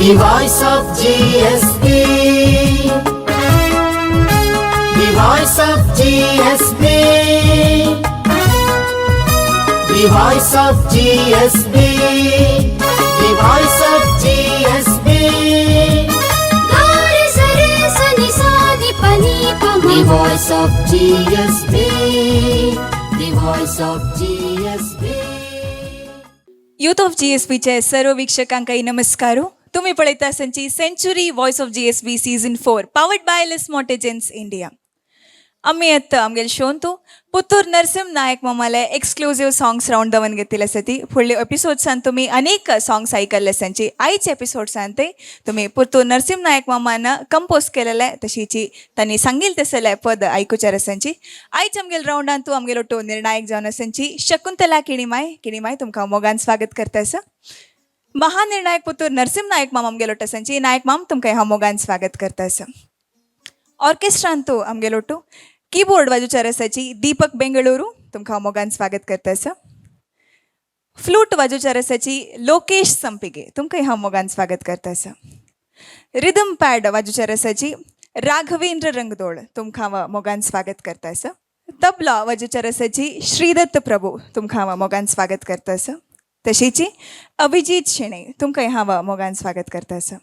The voice of GSB. The voice of GSB. The voice of GSB. The voice of GSB. Gare sare sani sani pani pama. The voice of GSB. The voice of GSB. Youth of GSBचे सर्व वीक्षकांकाई नमस्कारो. तुम्ही पळयता संची century voice of GSB season 4 powered by लिस्मोटेजेंस India. आम्ही आता आमगेल शोन तो पुत्तूर नरसिंह नायक मामाले एक्सक्लुझिव्ह सॉंग्स राउंड दवन घेतले आसा. फुडले एपिसोड्सान तुम्ही अनेक सॉंग्स आयकल्ले आसांची. आयचे एपिसोड्सान ते तुम्ही पुत्तूर नरसिंह नायक मामान कंपोज केलेले तशीची तांणी सांगिल तसले पद आयकुचार आसांची. आयच आमगेल राउंडान तूं आमगेलो तो निर्णायक जावन आसांची शकुंतला किणीमाय तुमकां मोगान स्वागत करता आसा. महानिर्णायक पुत्तूर नरसिंह नायक माम आमगेलो आसांची. नायक माम तुमकां ह्या मोगान स्वागत करता आसा. ऑर्केस्ट्रान तूं आमगेलो टू कीबोर्ड वाजोवचार आसाची दीपक बेंगळुरू तुमकां मोगान स्वागत करता आसा. फ्लूट वाजोवचार आसाची लोकेश संपिगे तुमकां ह्या मोगान स्वागत करता आसा. रिदम पॅड वाजोवचार आसाची राघवेंद्र रंगदोळ तुमकां मोगान स्वागत करता आसा. तबला वाजोवचार आसाची श्रीदत्त प्रभू तुमकां मोगान स्वागत करता आसा. तशीची अभिजीत शेणे तुमकां ह्या मोगान स्वागत करता आसा.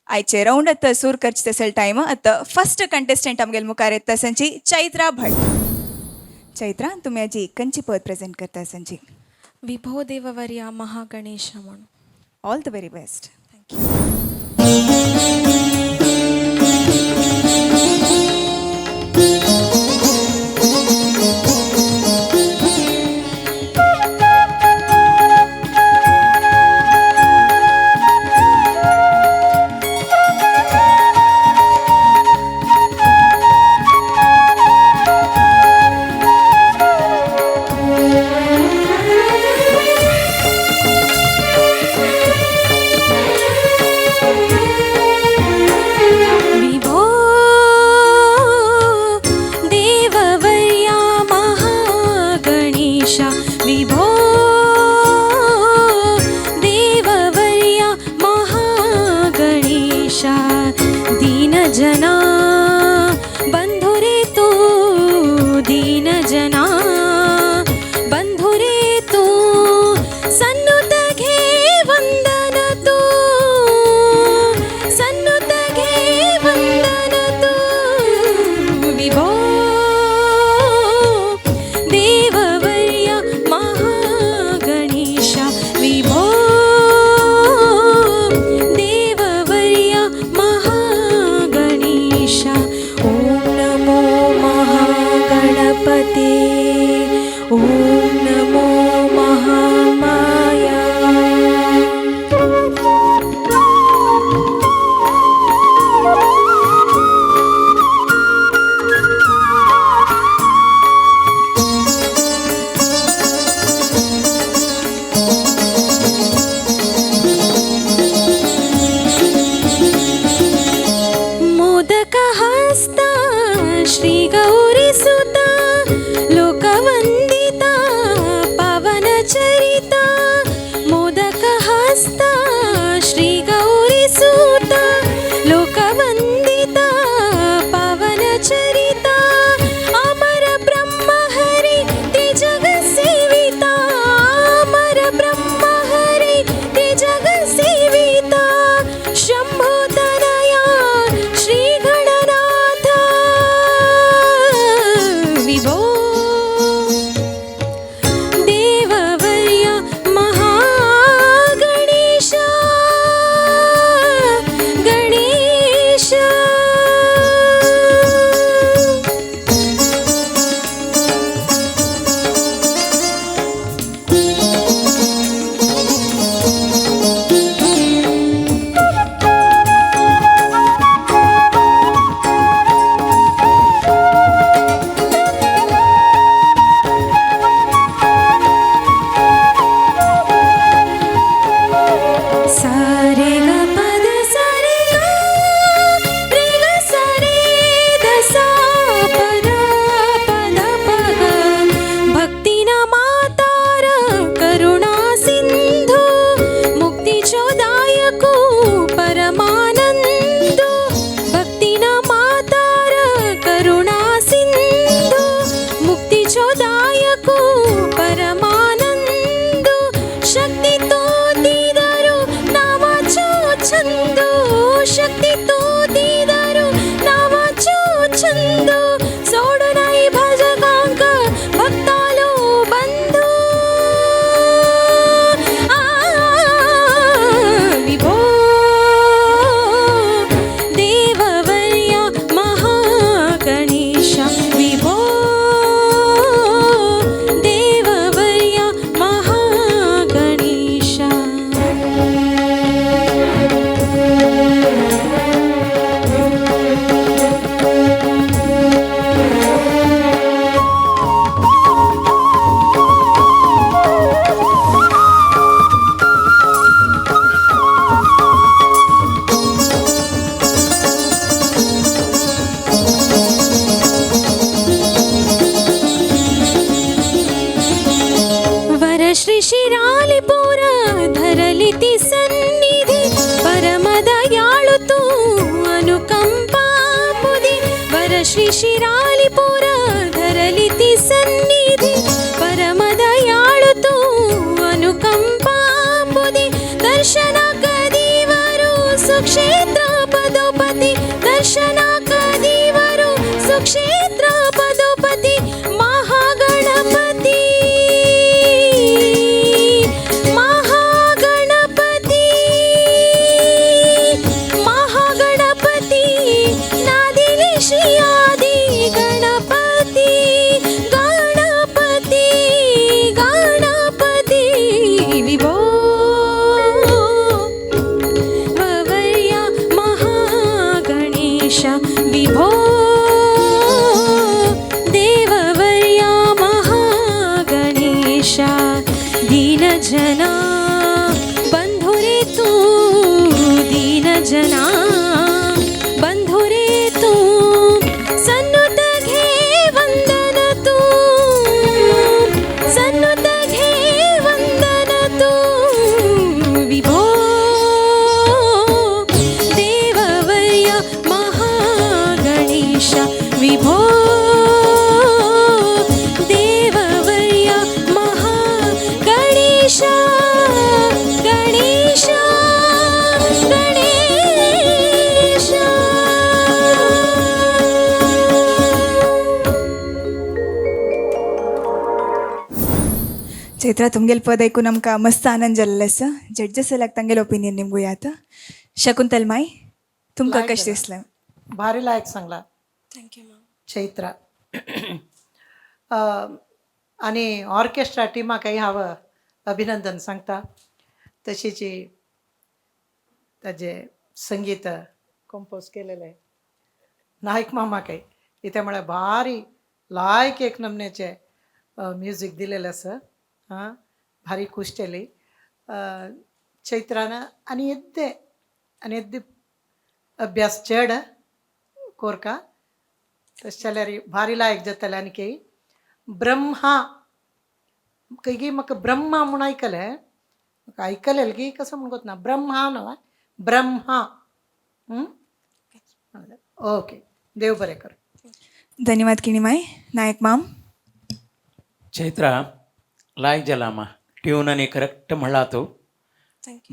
आयचे राउंड आतां सूर करचे तसले टायम. आतां फर्स्ट कंटेस्टंट आमगेल मुखार येता संची चैत्रा भट. चैत्रा तुम्ही आजी खंयची पद प्रेजेंट करता संची. विभो देववर्या महागणेश म्हणून. All the very best. Thank you. जना बंधुरे तू दीन जना बंधुरे तू सन्नुत घे वंदन तू सन्नुत घे वंदन तू विभो देववर्या महागणेशा विभो ओम नमो महामाया. मोदक हस्ता श्री गौरी सुता लोकवंदिता पावन चरिता. मोदक हस्ता श्री गौरी सुता लोकवंदिता पावन चरिता. अमर ब्रह्म हरि ते जग सेविता अमर ब्रह्म हरि ते जग सेविता. शंभो तनया श्री गणनाथ विभो देववर्या महागणेश शिरालिपुर धरली ती सन्निधी परमदयाळु तू अनुकंपांबुदी दर्शना कधी वरू सुक्षेत्र पदोपती दर्शना कधी वरू सुक्षेत्र पदोपती महागणपती महागणपती महागणपती नादिलेशी आदि गणपती गणपती गणपती विभो ववर्या महागणेश विभो देववर्या महागणेश दीनजना बंधुरे तू दीनजना बंधुरे तू सन्नुत घे वंदन तू सन्नुत घे वंदन तू विभो देववर्य महागणेश विभो देववर्य महागणेश गणेश गणेश चैत्रा तुमगेल पद ऐकून आमकां मस्त आनंद जाल्लो आसा जड्जस तांगेल ओपिनियन निमगुया आतां शकुंतल माय तुमकां कशें दिसलें भारी लायक सांगला थँक्यू मॅम चैत्रा आणि ऑर्केस्ट्रा टिमाकय हांव अभिनंदन सांगता तशीच ताजे संगीत कंपोज केलेले नायक मामाकय इथे म्हळ्यार भारी लायक एक नमनेचे म्युजीक दिलेलें आसा हां भारी खुश केली चैत्रान आनी येद्दे अभ्यास चड कोरका तशें जाल्यार भारी लायक जातालें आनी ब्रह्मा खंय म्हाका ब्रह्मा म्हूण आयकलें म्हाका आयकलें की कसो म्हूण कोतना ब्रह्मा न्हू ब्रह्मा ओके देव बरें कर धन्यवाद किणी माय नायक माम ಚೈತ್ರ ಲಾಯಕ್ ಜಲಮ್ಮ ಟ್ಯೂನನಿ ಕರೆಕ್ಟ್ ಮಳ್ಳಾತು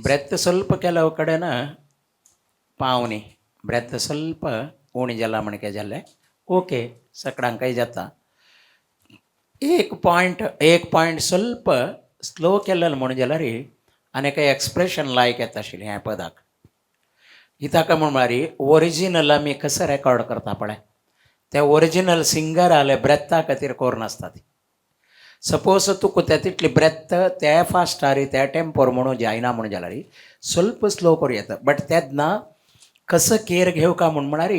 ಬ್ರೆತ್ ಸ್ವಲ್ಪ ಕೆಲವು ಕಡೆನ ಪಾವನಿ ಬ್ರೆತ್ ಸ್ವಲ್ಪ ಓಣಿ ಜಲ ಮಣಿಕೆ ಜಲ್ಲೆ ಓಕೆ ಸಕಡಂಕೈ ಜತ್ತ एक पॉइंट ಸ್ವಲ್ಪ स्लो केल्लें म्हणून जाल्यार री आनी काही एक्सप्रेशन लायक येता आशिल्लें ह्या पदाक हिताका म्हळ्यार ओरिजिनल आमी कसं रेकॉर्ड करता पळय ते ओरिजिनल सिंगर आले ब्रेथा खातीर कोरनासता ती सपोज तुका ते तितली ब्रेथ त्या फास्टारी त्या टेम्पोर म्हणून जायना म्हणून जाल्यार ಸ್ವಲ್ಪ स्लो करूं येता बट तेन्ना कसं केअर घेवका म्हळ्यार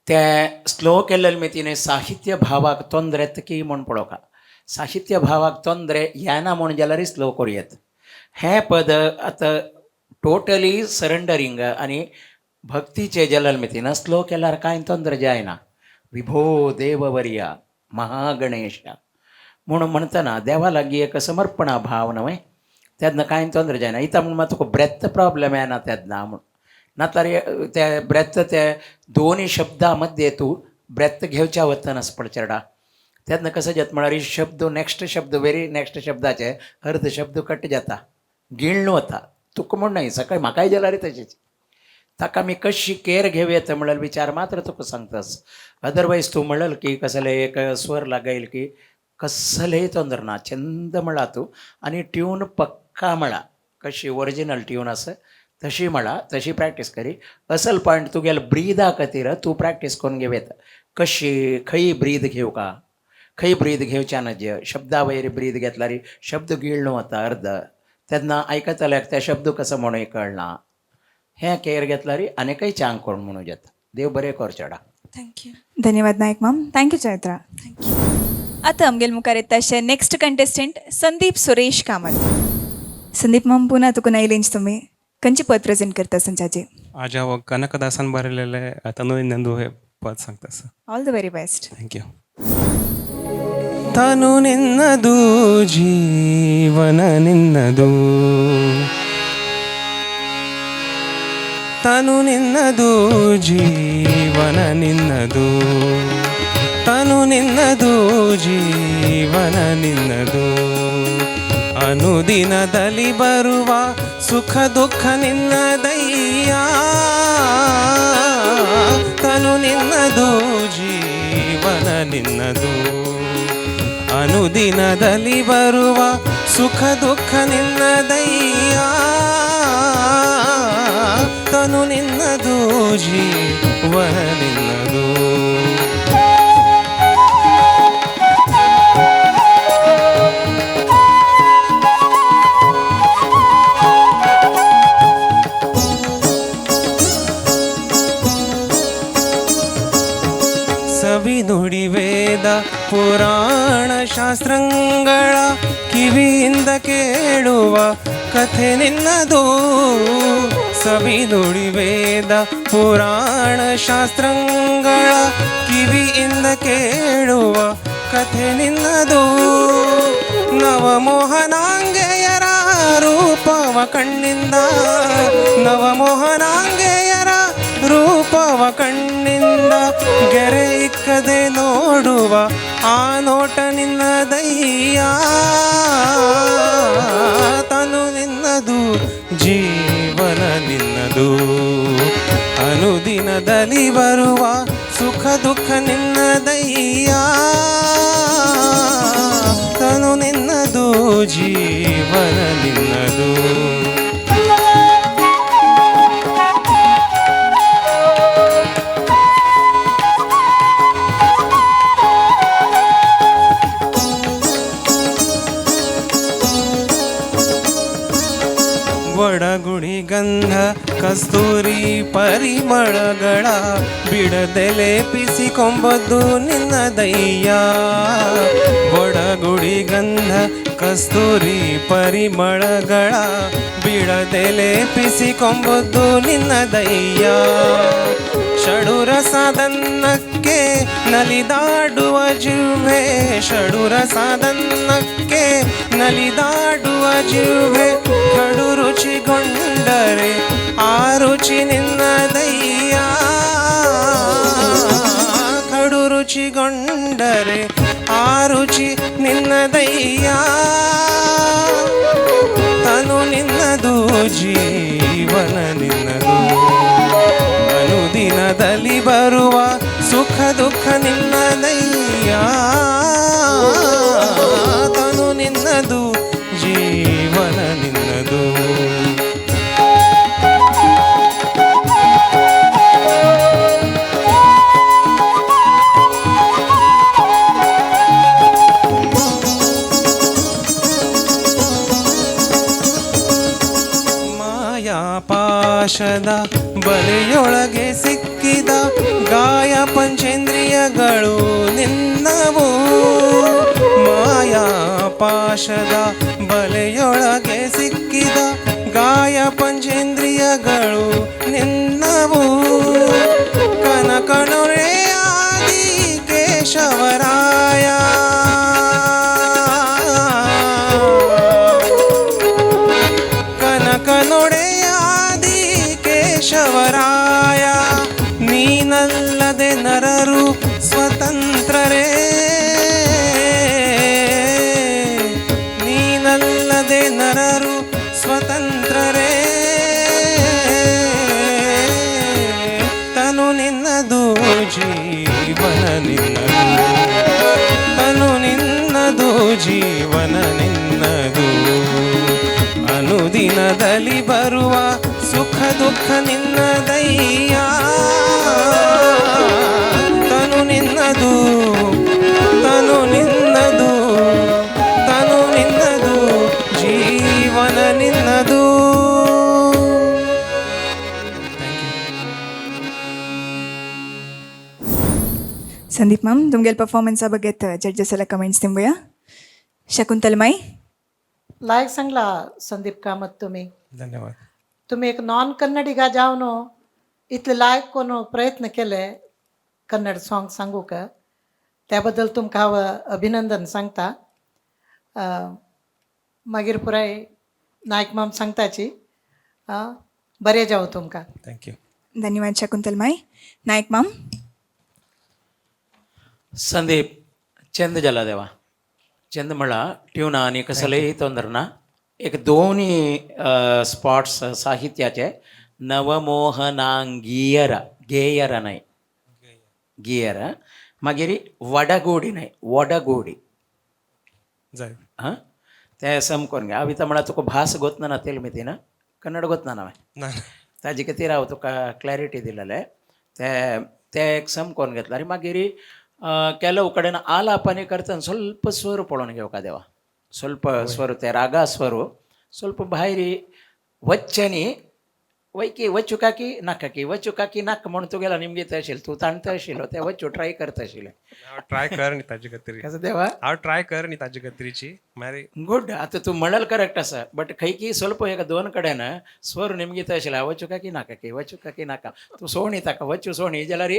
ते स्लो केल्लेले मितीने साहित्य भावाक ತೊಂದರೆ येतकी म्हूण पळोवका साहित्य भावाक ತೊಂದರೆ येना म्हणून जाल्यार स्लो करूं येता हें पद आतां टोटली सरेंडरींग आनी भक्तीचे जल्ल मितीन स्लो केल्यार कांय ತೊಂದರೆ जायना विभो देववर्या महागणेश म्हणून म्हणतना देवा लागीं एक समर्पणा भाव न्हय तेन्ना कांय ತೊಂದರೆ जायना इता म्हूण मात तुका ब्रेथ प्रॉब्लेम येना तेन्ना म्हूण नातर ते ब्रेथ ते दोन्ही शब्दा मध्ये तू ब्रेथ घेवच्या वतनास पड चेडा तेन्ना कसं जाता म्हळ्यार शब्द नेक्स्ट शब्द वेरी नेक्स्ट शब्दाचे अर्ध शब्द कट जाता गिळून वता तुका म्हूण न्हय सकाळी म्हाकाय जाल्यार तशीच ताका आमी कशी केअर घेवं येता म्हळ्यार विचार मात्र तुका सांगतास अदरवायज तूं म्हणल की कसले एक स्वर लागयल की कसलेय ತೊಂದರೆ ना चंद म्हणा तूं आनी ट्यून पक्का म्हणा कशी ओरिजिनल ट्यून आसा तशी म्हणा तशी प्रॅक्टीस करी असल पॉयंट तुगेले ब्रीदा खातीर तूं प्रॅक्टीस करून घेवं येता कशी खंय ब्रीद घेवका खंय ब्रीद घेवच्या नज शब्दा वयर ब्रीद घेतल्यार शब्द गिळून वता अर्द तेन्ना आयकतल्याक ते शब्द कसो म्हणून कळना हें केअर घेतल्यार आनीकय चांग कोण म्हणून जाता देव बरें कर चेडा थँक्यू धन्यवाद नायक माम थँक्यू चैत्रा थँक्यू आतां आमगेल मुखार येता अशें नेक्स्ट कंटेस्टंट संदीप सुरेश कामत संदीप माम पुन्हा तुका नयलेंच तुमी खंयचें पद प्रेझेंट करता संचाचे आज हांव कनकदासान बरयलेले तनू नंदू हे पद सांगता sir all the very best thank you ತನು ನಿನ್ನದು ಜೀವನ ನಿನ್ನದು ತನು ನಿನ್ನದು ಜೀವನ ನಿನ್ನದು ತನು ನಿನ್ನದು ಜೀವನ ನಿನ್ನದು ಅನುದಿನದಲ್ಲಿ ಬರುವ ಸುಖ ದುಃಖ ನಿನ್ನದಯ್ಯ ತನು ನಿನ್ನದು ಜೀವನ ನಿನ್ನದು ಅನುದಿನದಲ್ಲಿ ಬರುವ ಸುಖ ದುಃಖ ನಿನ್ನದಯ್ಯ ತನು ನಿನ್ನದು ಜೀವನ ನಿನ್ನದು ಸವಿ ನುಡಿ ವೇದ ಪುರಾಣ ಶಾಸ್ತ್ರಗಳ ಕಿವಿಯಿಂದ ಕೇಳುವ ಕಥೆ ನಿನ್ನದು ಸವಿ ನುಡಿ ವೇದ ಪುರಾಣ ಶಾಸ್ತ್ರಗಳ ಕಿವಿಯಿಂದ ಕೇಳುವ ಕಥೆ ನಿನ್ನದು ನವಮೋಹನಾಂಗೆಯರ ರೂಪವ ಕಣ್ಣಿಂದ ನವಮೋಹನಾಂಗೆಯರ ರೂಪವ ಕಣ್ಣಿಂದ ಗೆರೆ ಇಕ್ಕದೆ ನೋಡುವ ಆ ನೋಟ ನಿನ್ನದಯ್ಯ ತನು ನಿನ್ನದು ಜೀವನ ನಿನ್ನದು ಅನುದಿನದಲ್ಲಿ ಬರುವ ಸುಖ ದುಃಖ ನಿನ್ನದಯ್ಯ ತನು ನಿನ್ನದು ಜೀವನ ನಿನ್ನದು ಒಡಗುಡಿ ಗಂಧ ಕಸ್ತೂರಿ ಪರಿಮಳಗಳ ಬಿಡದೆ ಲೇಪಿಸಿಕೊಂಬದ್ದು ನಿನ್ನದಯ್ಯ ಒಡಗುಡಿ ಗಂಧ ಕಸ್ತೂರಿ ಪರಿಮಳಗಳ ಬಿಡದೆ ಲೇಪಿಸಿಕೊಂಬದ್ದು ನಿನ್ನದಯ್ಯ ಷಡುರಸದನ್ನಕ್ಕೆ ನಲಿದಾಡುವ ಜಿಹ್ವೆ ಷಡುರಸದನ್ನಕ್ಕೆ ನಲಿದಾಡುವ ಜಿಹ್ವೆ ಕಡು ರುಚಿಗೊಂಡರೆ ಆ ರುಚಿ ನಿನ್ನದಯ್ಯ ಕಡು ರುಚಿಗೊಂಡರೆ ಆ ರುಚಿ ನಿನ್ನದಯ್ಯ ತನು ನಿನ್ನದು ಜೀವನ ನಿನ್ನದು ಅನುದಿನದಲ್ಲಿ ಬರುವ ಸುಖ ದುಃಖ ನಿನ್ನದಯ್ಯ ತನು ನಿನ್ನದು ಜೀವನ ನಿನ್ನದು ಮಾಯಾಪಾಶದ ಬಲೆಯೊಳಗೆ ಸಿಕ್ಕಿದ ಗಾಯ ಪಂಚೇಂದ್ರಿಯಗಳು ನಿನ್ನವು ಮಾಯಾಪಾಶದ ಬಲೆಯೊಳಗೆ ಸಿಕ್ಕಿದ ಗಾಯ ಪಂಚೇಂದ್ರಿಯಗಳು ನಿನ್ನವು ಕನಕನೊರೆ ಆದಿ ಕೇಶವರಾಯ ಕನಕನೊಡೆಯಾದಿ ಕೇಶವರಾಯ ನೀನಲ್ಲದೆ ನರರು ಸ್ವತಂತ್ರರೇ ನೀನಲ್ಲದೆ ನರರು ಸ್ವತಂತ್ರರೇ ತನು ನಿನ್ನದು ಜೀವನ ನಿನ್ನದು ತನು ನಿನ್ನದು ಜೀವನ ನಿನ್ನದು ಅನುದಿನದಲ್ಲಿ ಬರುವ ಸುಖ ದುಃಖ ನಿನ್ನದಯ್ಯ ತನು ನಿನ್ನದು ತನು ನಿನ್ನದು ತನು ನಿನ್ನದು ಜೀವನ ನಿನ್ನದು संदीप मॅम तुमगेल परफॉर्मन्सा बघेत जड्जेस ಎಲ್ಲ कमेंट्स दिंबूया शकुंतलमाई लायक सांगला संदीप कामत धन्यवाद तुम्ही एक नॉन कन्नडिगा जावन इतले लायक कोण प्रयत्न केले कन्नड सॉंग सांगूक त्याबद्दल तुमकां हांव अभिनंदन सांगता मागीर पुराय नायक माम सांगताची बरें जावं तुमकां. थँक्यू. धन्यवाद शकुंतलमाई. नायक मॅम. ಸಂದೀಪ್ ಚೆಂದ ಜಲ ದೇವ ಚೆಂದ ಮಳ ट्यून आणि कसलंही तोंदर ना एक दोन्ही स्पॉट्स साहित्याचे नवमोहनांगीयर गेयर नाही गियर मागीर वडगोडी नाही वडगोडी जाय हां ते समकोन घे हांव इथं म्हळ्यार तुका भास गोतना ना तेल मिती ना कन्नड गोतना ना ना ताजे खातीर हांव तुका क्लॅरिटी दिलेले ते एक समकोन घेतला आनी मागीर ಕೆಲವು ಕಡೆನ ಆಲಾಪನೆ करतना ಸ್ವಲ್ಪ ಸ್ವರ पळोवन घेवका देवा ಸ್ವಲ್ಪ ಸ್ವರ ते रागा स्वरू ಸ್ವಲ್ಪ भायरी वच्चनी वैकी वच्चू काकी नाक म्हणून तू गेला निमगे तहशील तू ताणता आशिल्लो ते वच्चू ट्राय करता आशिल्ले हांव ट्राय कर न्ही ताजे खातीर कसं देवा हांव ट्राय कर न्ही ताजे खातीरची मारी गुड आता तू म्हणाल करेक्ट आसा बट खंयकी ಸ್ವಲ್ಪ एक दोन कडेन स्वर निमगीत आशिल्ले वच्चू काकी नाका तू सोणी ताका वच्चू सोणी जाल्यार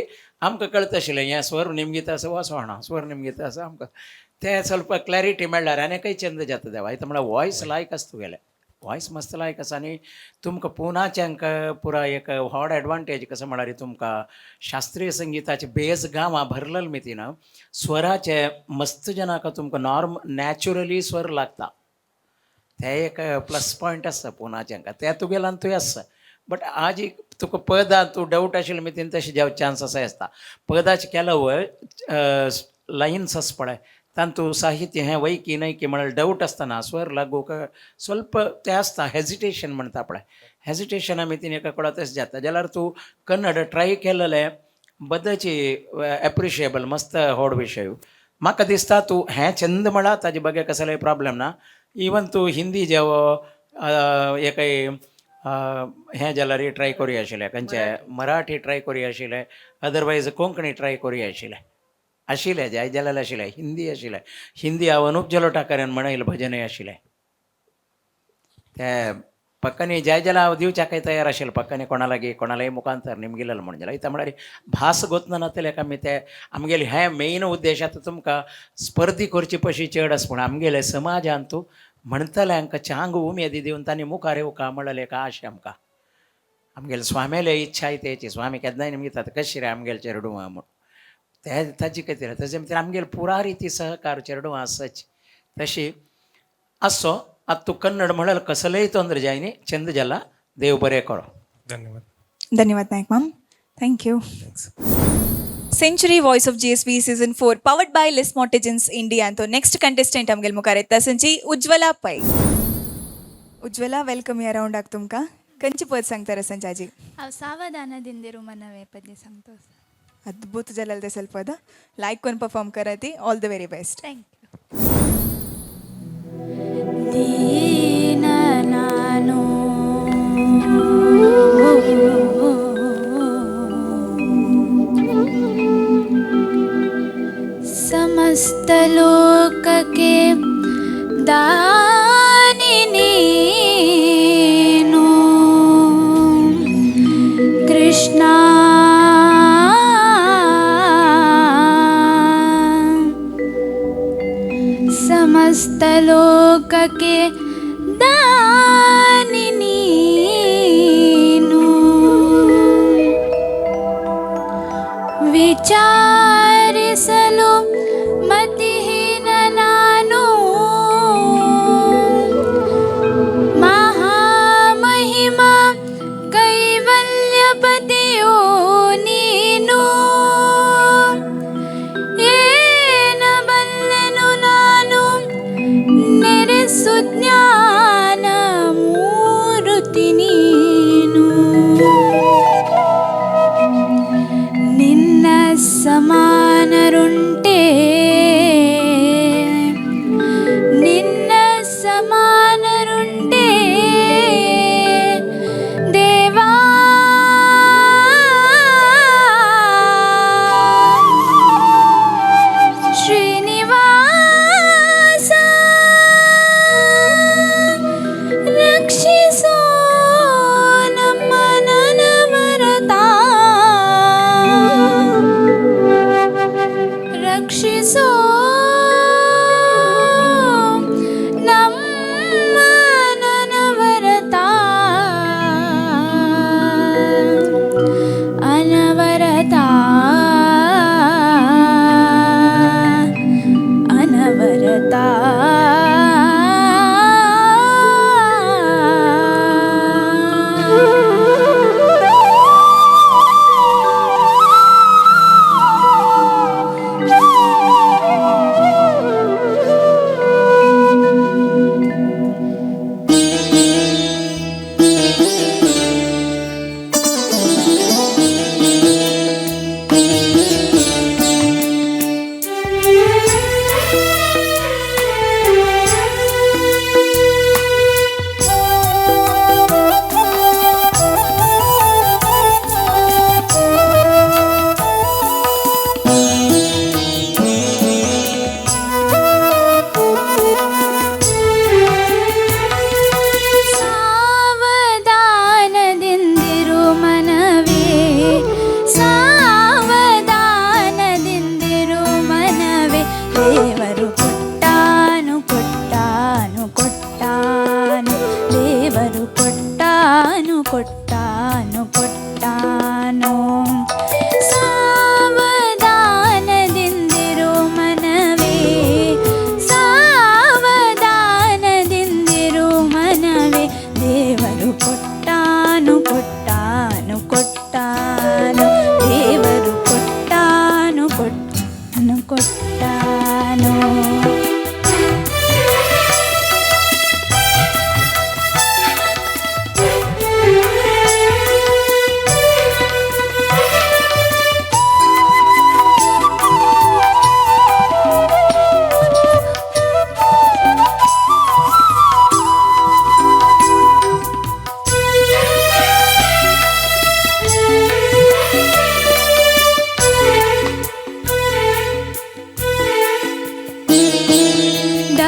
आमकां कळत आशिल्लें हें स्वर निमगीत आसा वा सोणा स्वर निमगीत आसा आमकां ते ಸ್ವಲ್ಪ क्लॅरिटी मेळ्ळ्यार आनीकय चेंज जाता देवा इथं म्हळ्यार वॉयस लायक आसा तुगेलें वॉयस मस्त लायक आसा आनी तुमकां पुनाच्यांक पुरा एक व्हड एडवांटेज कसं म्हळ्यार तुमकां शास्त्रीय संगीताचे बेज गांवां भरलेले मितीन स्वराचे मस्त जनाक तुमकां नॅचरली स्वर लागता ते एक प्लस पॉयंट आसता पुनाच्यांक ते तुगेल्यान तुवें आसा बट आज तुका पदां तूं डावट आशिल्ले मितीन तशें जेव चान्स आसता पदाचे केलो लायन्स आसा पळय तांतू साहित्य हें वैकी नाही की म्हळ्यार डावट आसतना स्वर लागूक स्वल्प तें आसता हेजिटेशन म्हणटा पळय हेजिटेशना मितीन एका कळत तशें जाता जाल्यार तूं कन्नड ट्राय केलेले बद्दची एप्रिशिएबल मस्त व्हड विशय म्हाका दिसता तूं हें छंद म्हळ्यार ताजे बगे कसलोय प्रॉब्लेम ना इवन तूं हिंदी जेवो एकय हें जाल्यार ट्राय करूं आशिल्लें खंयचे मराठी ट्राय करूं आशिल्लें अदरवायज कोंकणी ट्राय करूं आशिल्लें जाय जाल्यार आशिल्लें हिंदी हांव अनूप जलोटाकारान म्हणयलें भजनय आशिल्लें ते पक्कानी जाय जाल्यार हांव दिवच्याकय तयार आशिल्लो पक्कानी कोणालाय मुखांतर निमगेलेलो म्हणून जाल्यार इता म्हळ्यार भास गोतना नातले आमी ते आमगेले हें मेन उद्देश आतां तुमकां स्पर्धी करची पशी चड आसा पूण आमगेले समाजान तूं म्हणटल्यांक चांग उमेदी दिवन तांणी मुखार येवका म्हणलें एक आशा आमगेले स्वामेले इच्छा तेची स्वामी केन्नाय निमगीतात कशी रे आमगेले चेडूं म्हूण ते ताजे खातीर ताजे भितर आमगेले पुरा रिती सहकार चेडूं आसच तशी आसो आतां तूं कन्नड म्हळ्यार कसलेय तोंदर जायनी चंद जाला देव बरें करो. धन्यवाद Nayak ma'am. Thank you. Century voice of GSB season 4 powered by लिस्मॉटेजन्स इंडिया तो नेक्स्ट कंटेस्टंट आमगेल मुखार येता संची उज्ज्वला पै. उज्ज्वला वेलकम या राउंडाक तुमकां. खंयची पद सांगता संचाजी? हांव सावधानದಿಂದಿರು ಮನವೇ ಪದ್ಯ सांगतो. अद्भुत जाल्यार ते सल पद लायक करून परफॉर्म करा ती. All the very best. ದೀನ ನಾನು ಸಮಸ್ತ ಲೋಕಕ್ಕೆ ದಾನಿ ನೀನು ಕೃಷ್ಣ समस्त लोक के दानि नीनु विचारिसಲು ಮತಿಹೀನ ನಾನು ಮಹಾಮಹಿಮಾ ಕೈವಲ್ಯಪತಿಯೋ ನೀನು ಏನ ಬಲ್ಲೆನು ನಾನು ನೆರೆಸು ಜ್ಞಾನ ಕೊಟ್ಟಾನು ಕೊಟ್ಟಾನು ಸಾವಧಾನದಿಂದಿರು ಮನವೇ ಸಾವಧಾನದಿಂದಿರು ಮನವೇ ದೇವರು ಕೊಟ್ಟಾನು ಕೊಟ್ಟಾನು ಕೊಟ್ಟಾನು ದೇವರು ಕೊಟ್ಟಾನು ಕೊಟ್ಟಾನು ಕೊಟ್ಟಾನು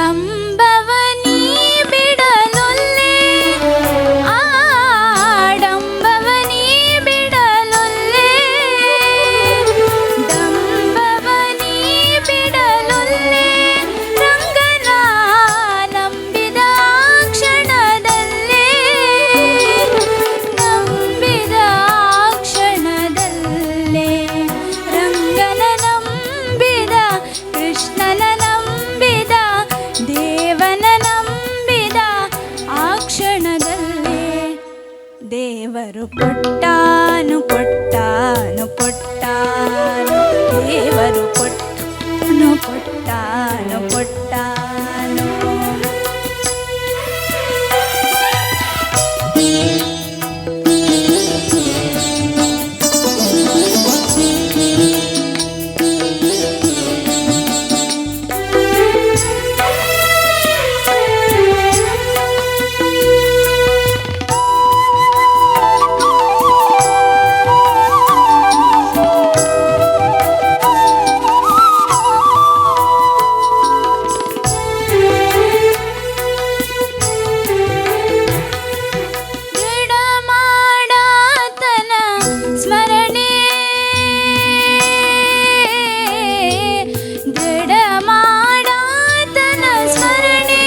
ಡಂಬವನಿ ಬಿಡಲೊಲ್ಲೆ ಡಂಬವನಿ ಬಿಡಲೊಲ್ಲೆ ಡಂಬವನಿ ಬಿಡಲೊಲ್ಲೆ ರಂಗನ ನಂಬಿದ ಕ್ಷಣದಲ್ಲೇ ನಂಬಿದ ಕ್ಷಣದಲ್ಲೇ ರಂಗನ ನಂಬಿದ ಕೃಷ್ಣನ ನಂಬಿದ ದೇವನ ನಂಬಿದ ಆ ಕ್ಷಣದಲ್ಲೇ ದೇವರು ಕೊಟ್ಟಾನು ಕೊಟ್ಟಾನು ಕೊಟ್ಟಾನು ದೇವರು ಕೊಟ್ಟಾನು ಕೊಟ್ಟಾನು ಕೊಟ್ಟಾನು ದೃಢ ಮಾಡಾತನ ಸ್ಮರಣೆ ದೃಢ ಮಾಡಾತನ ಸ್ಮರಣೆ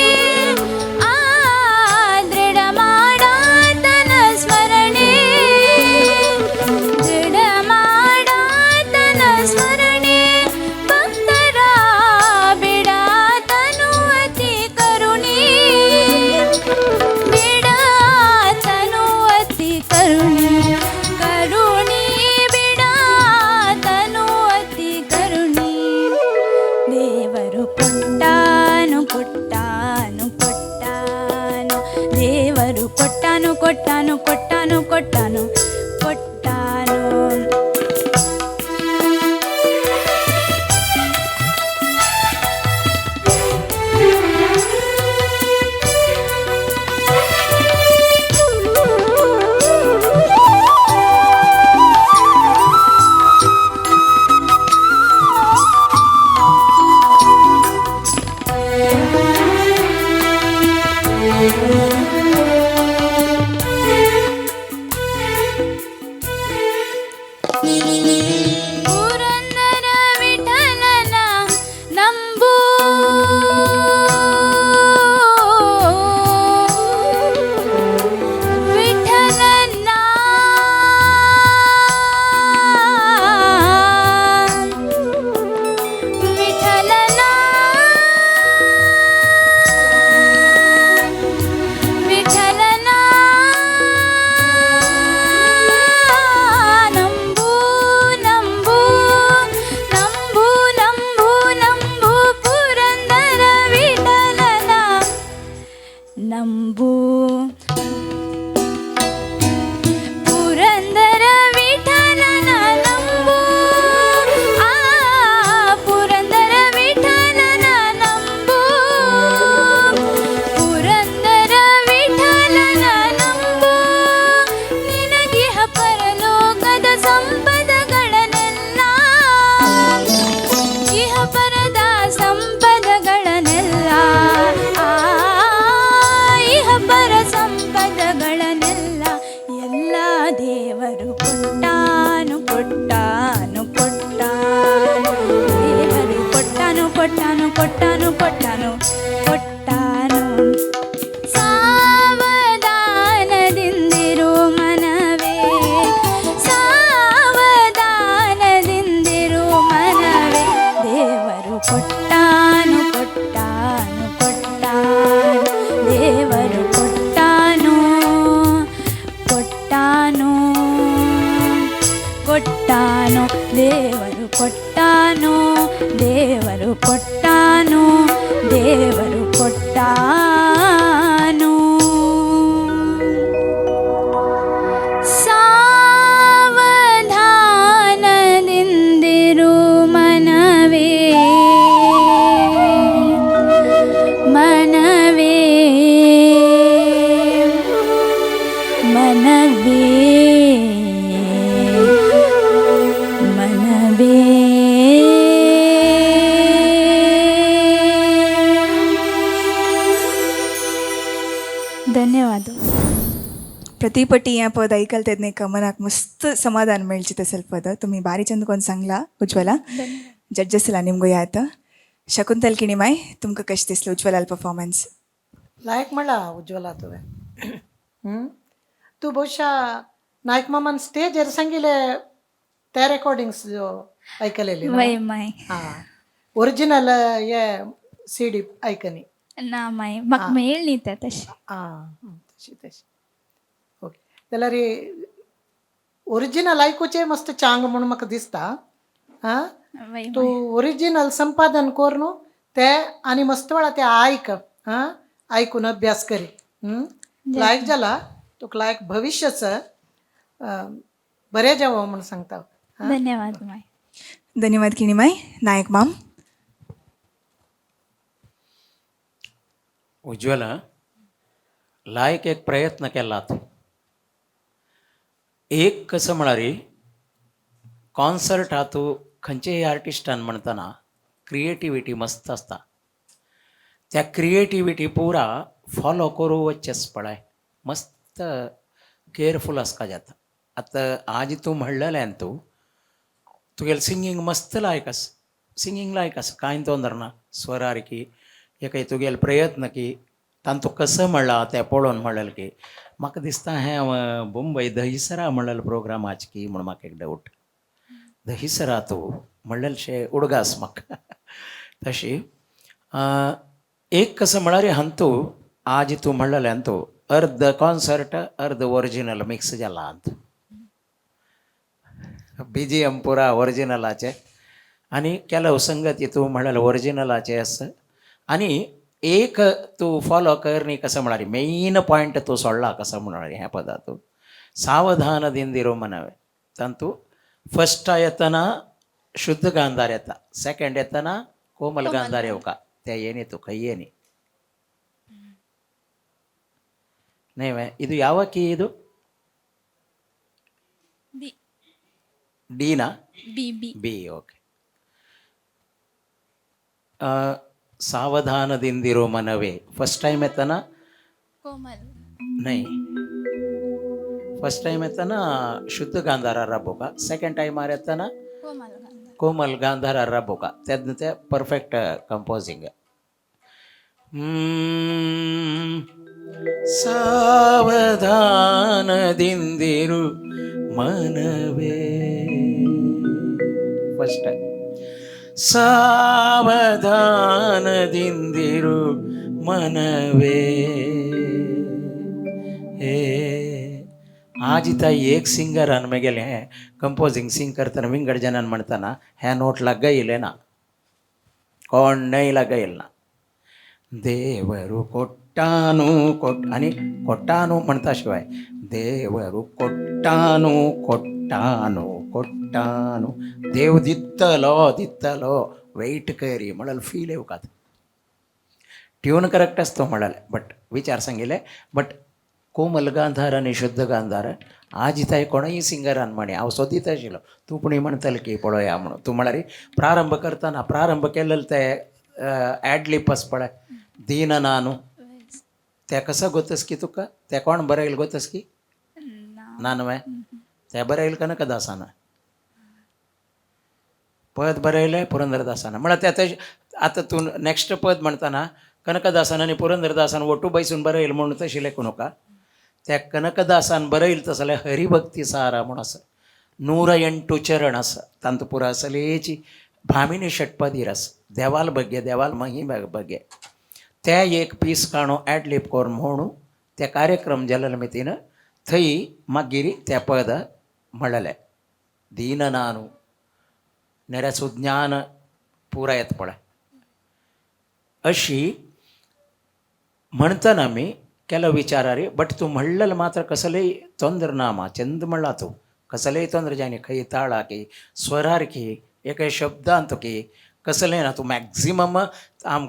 ದೃಢ ಮಾಡಾತನ ಸ್ಮರಣೆ ದೃಢ ಮಾಡಾತನ ಸ್ಮರಣೆ ಭಕ್ತರ ಬಿಡಾತನು ಅತಿ ಕರುಣೆ ಬಿಡಾತನು ಅತಿ ಕರುಣೆ ಕರುಣೆ ಬಿಡಾತನು ಅತಿ ಕರುಣೆ ದೇವರು ಕೊಟ್ಟಾನು ಕೊಟ್ಟಾನು ಕೊಟ್ಟಾನು ದೇವರು ಕೊಟ್ಟಾನು ಕೊಟ್ಟಾನು ಕೊಟ್ಟಾನು ಕೊಟ್ಟಾನು ಕೊಟ್ಟಾನು ಪುರಂದರ ವಿಠಲನ ನಂಬು ವಿಠಲನ ವಿಠಲನ ವಿಠಲನ ನಂಬು ನಂಬು ನಂಬು ನಂಬು ನಂಬು ಪುರಂದರ ವಿಠಲನ ನಂಬು ಪುರಂದರ ವಿಠಲನ ನಂಬು ಪುರಂದರ ವಿಠಲನ ನಂಬು ಪುರಂದರ ವಿಠಲನ ನಂಬು ನಿನಗಿಹ ಪರಲೋಕದ ಸಂಪದಗಳನ್ನೆಲ್ಲ ಇಹ ಪರದ ಸಂಪದಗಳನ್ನೆಲ್ಲ ಇಹ ಪರ ಸಂಪದಗಳನ್ನೆಲ್ಲ ಎಲ್ಲ ದೇವರು ಕೊಟ್ಟಾನು ಕೊಟ್ಟಾನು ಕೊಟ್ಟಾನು ದೇವರು ಕೊಟ್ಟಾನು ಕೊಟ್ಟಾನು ಕೊಟ್ಟಾನು ಕೊಟ್ಟಾನು ಕೊಟ್ಟಾನು ಸಾವಧಾನದಿಂದಿರು मनवे मनवे धन्यवाद. प्रतिपटी या पद ऐकल तेदने मनाक मस्त समाधान मेळची तसल पद तुम्ही बारी चंद कोण सांगला उज्ज्वला जड्जस्ला निमगो यात शकुंतल किणिमाय तुमका कशें दिसलं उज्ज्वला परफॉर्मन्स. लायक म्हणला उज्ज्वला तुवें तू बहुशा नायक मामान स्टेजर सांगिले ते रेकॉर्डिंग्स ऐकलेली वय माय हां ओरिजिनल ये CD ऐकनी ना माय म्हाका मेळ न्ही ते तशें. आं तशी तशी ओके जाल्यार ओरिजिनल आयकुचें मस्त चांग म्हणून म्हाका दिसता. हां वय तू ओरिजिनल संपादन कर न्हू ते आनी मस्त वेळा ते आयक हां आयकून अभ्यास करी लायक जाला तुका लायक भविष्यच बरें जावं म्हणून सांगता. धन्यवाद माय. धन्यवाद किणिमाय. नायक माम. उज्ज्वला लायक एक प्रयत्न केला तू एक कसं म्हळा रे कॉन्सर्ट हा तू खंयचेय आर्टिस्टान म्हणतना क्रिएटिविटी मस्त असता त्या क्रिएटिविटी पुरा फॉलो करू वचचेच पळय मस्त केअरफुल आसका जाता. आतां आज तूं म्हणलेलें तूं तुगेलें सिंगींग मस्त लायक आस सिंगींग लायक आसा कांय तोंदर ना स्वरार की एक तुगेले प्रयत्न की तांतू कसं म्हणला तें पळोवन म्हणलें की म्हाका दिसता हें मुंबय दहिसरा म्हणलेलो प्रोग्रामाचें की म्हूण म्हाका एक डावट. दहिसरा तूं म्हणलेलशें उडगास म्हाका तशी एक कसं म्हळ्यार हंतू आज तूं म्हणलेलें हंतू अर्द कॉन्सर्ट अर्द ओरिजिनल मिक्स जाला अंत BGM पुरा ओरिजिनलाचे आनी केलो संगती तूं म्हणलेलें ओरिजिनलाचे आसा आनी एक तूं फॉलो कर न्ही कसं म्हळ्यार मेन पॉयंट तूं सोडला कसं म्हळ्यार ह्या पदांत सावधानದಿಂದಿರು मनवे तांतू फस्टा येतना शुद्ध गांधार येता सेकंड येतना कोमल गांधार येवका ते ಏನೇ तू ಕೈ ಏನಿ ನೀವೇ ಇದು ಯಾವ ಕೀ ಇದು ಡಿನಾ ಬಿ ಓಕೆ सावधानದಿಂದಿರು मनवे फर्स्ट टाइम येताना नाही फर्स्ट टाइम येताना शुद्ध गांधार राबोका सेकंड टाइमार येताना कोमल गांधार राबोका तेन्ना ते परफेक्ट कंपोजिंग. सावधानದಿಂದಿರು मनवे फर्स्ट टाइम सावधानದಿಂದಿರು मनवे हे आज इथं एक सिंगर अन गेले कंपोजिंग सिंग करताना विंगड जनान म्हणताना ह्या नोटला गैले ना कोण नईला गैल ना देवरू कोट्टानू आणि कोट्टानू म्हणता शिवाय देवरू कोट्टानू कोट्टानू कोट्टानू देव दित्तलो दित्तलो वेट करी म्हणाल फील येऊ का ट्यून करेक्ट असतो म्हणाले बट विचार सांगितले बट कोमल गांधार आणि शुद्ध गांधार आज इथं कोणाही सिंगरान म्हणे हांव सोदीत आशिल्लो तूं पुणी म्हणटलें की पळोवया म्हणून तूं म्हळ्यार प्रारंभ करतना प्रारंभ केलेलं ते ॲडलिप आस पळय दीन नानू ते कसं गोतस की तुका ते कोण बरयलें गोतस की नानवे ते बरयलें कनकदासान पद बरयलें पुरंदरदासान म्हळ्यार ते आतां तूं नॅक्स्ट पद म्हणटना कनकदासान आनी पुरंदरदासान ओटू बैसून बरयलें म्हणून तशें लेखूं नका त्या कनकदासान बरयलें तसं जाल्यार हरिभक्ती सारा म्हूण आसा 108 चरण आसा तांतू पुरा सलेची भामिनी षटपदीर आसा देवाल देवाल महिमे ಬಗ್ಗೆ ते एक पीस काणू ॲडलिप करून म्हणून ते कार्यक्रम जाल्ले मितीन थंय मागीर ते पद म्हणलें दीन नानू नेऱ्याचो ज्ञान पुरा येता पळय अशी म्हणतना आमी केलो विचारा रे बट तूं म्हणलेलें मात्र कसलेय तोंदर ना मा चंद म्हणला तूं कसलेय तोंदर जायनी खंय ताळा की स्वरार की एका शब्दांत की कसलें ना तूं मॅक्झिमम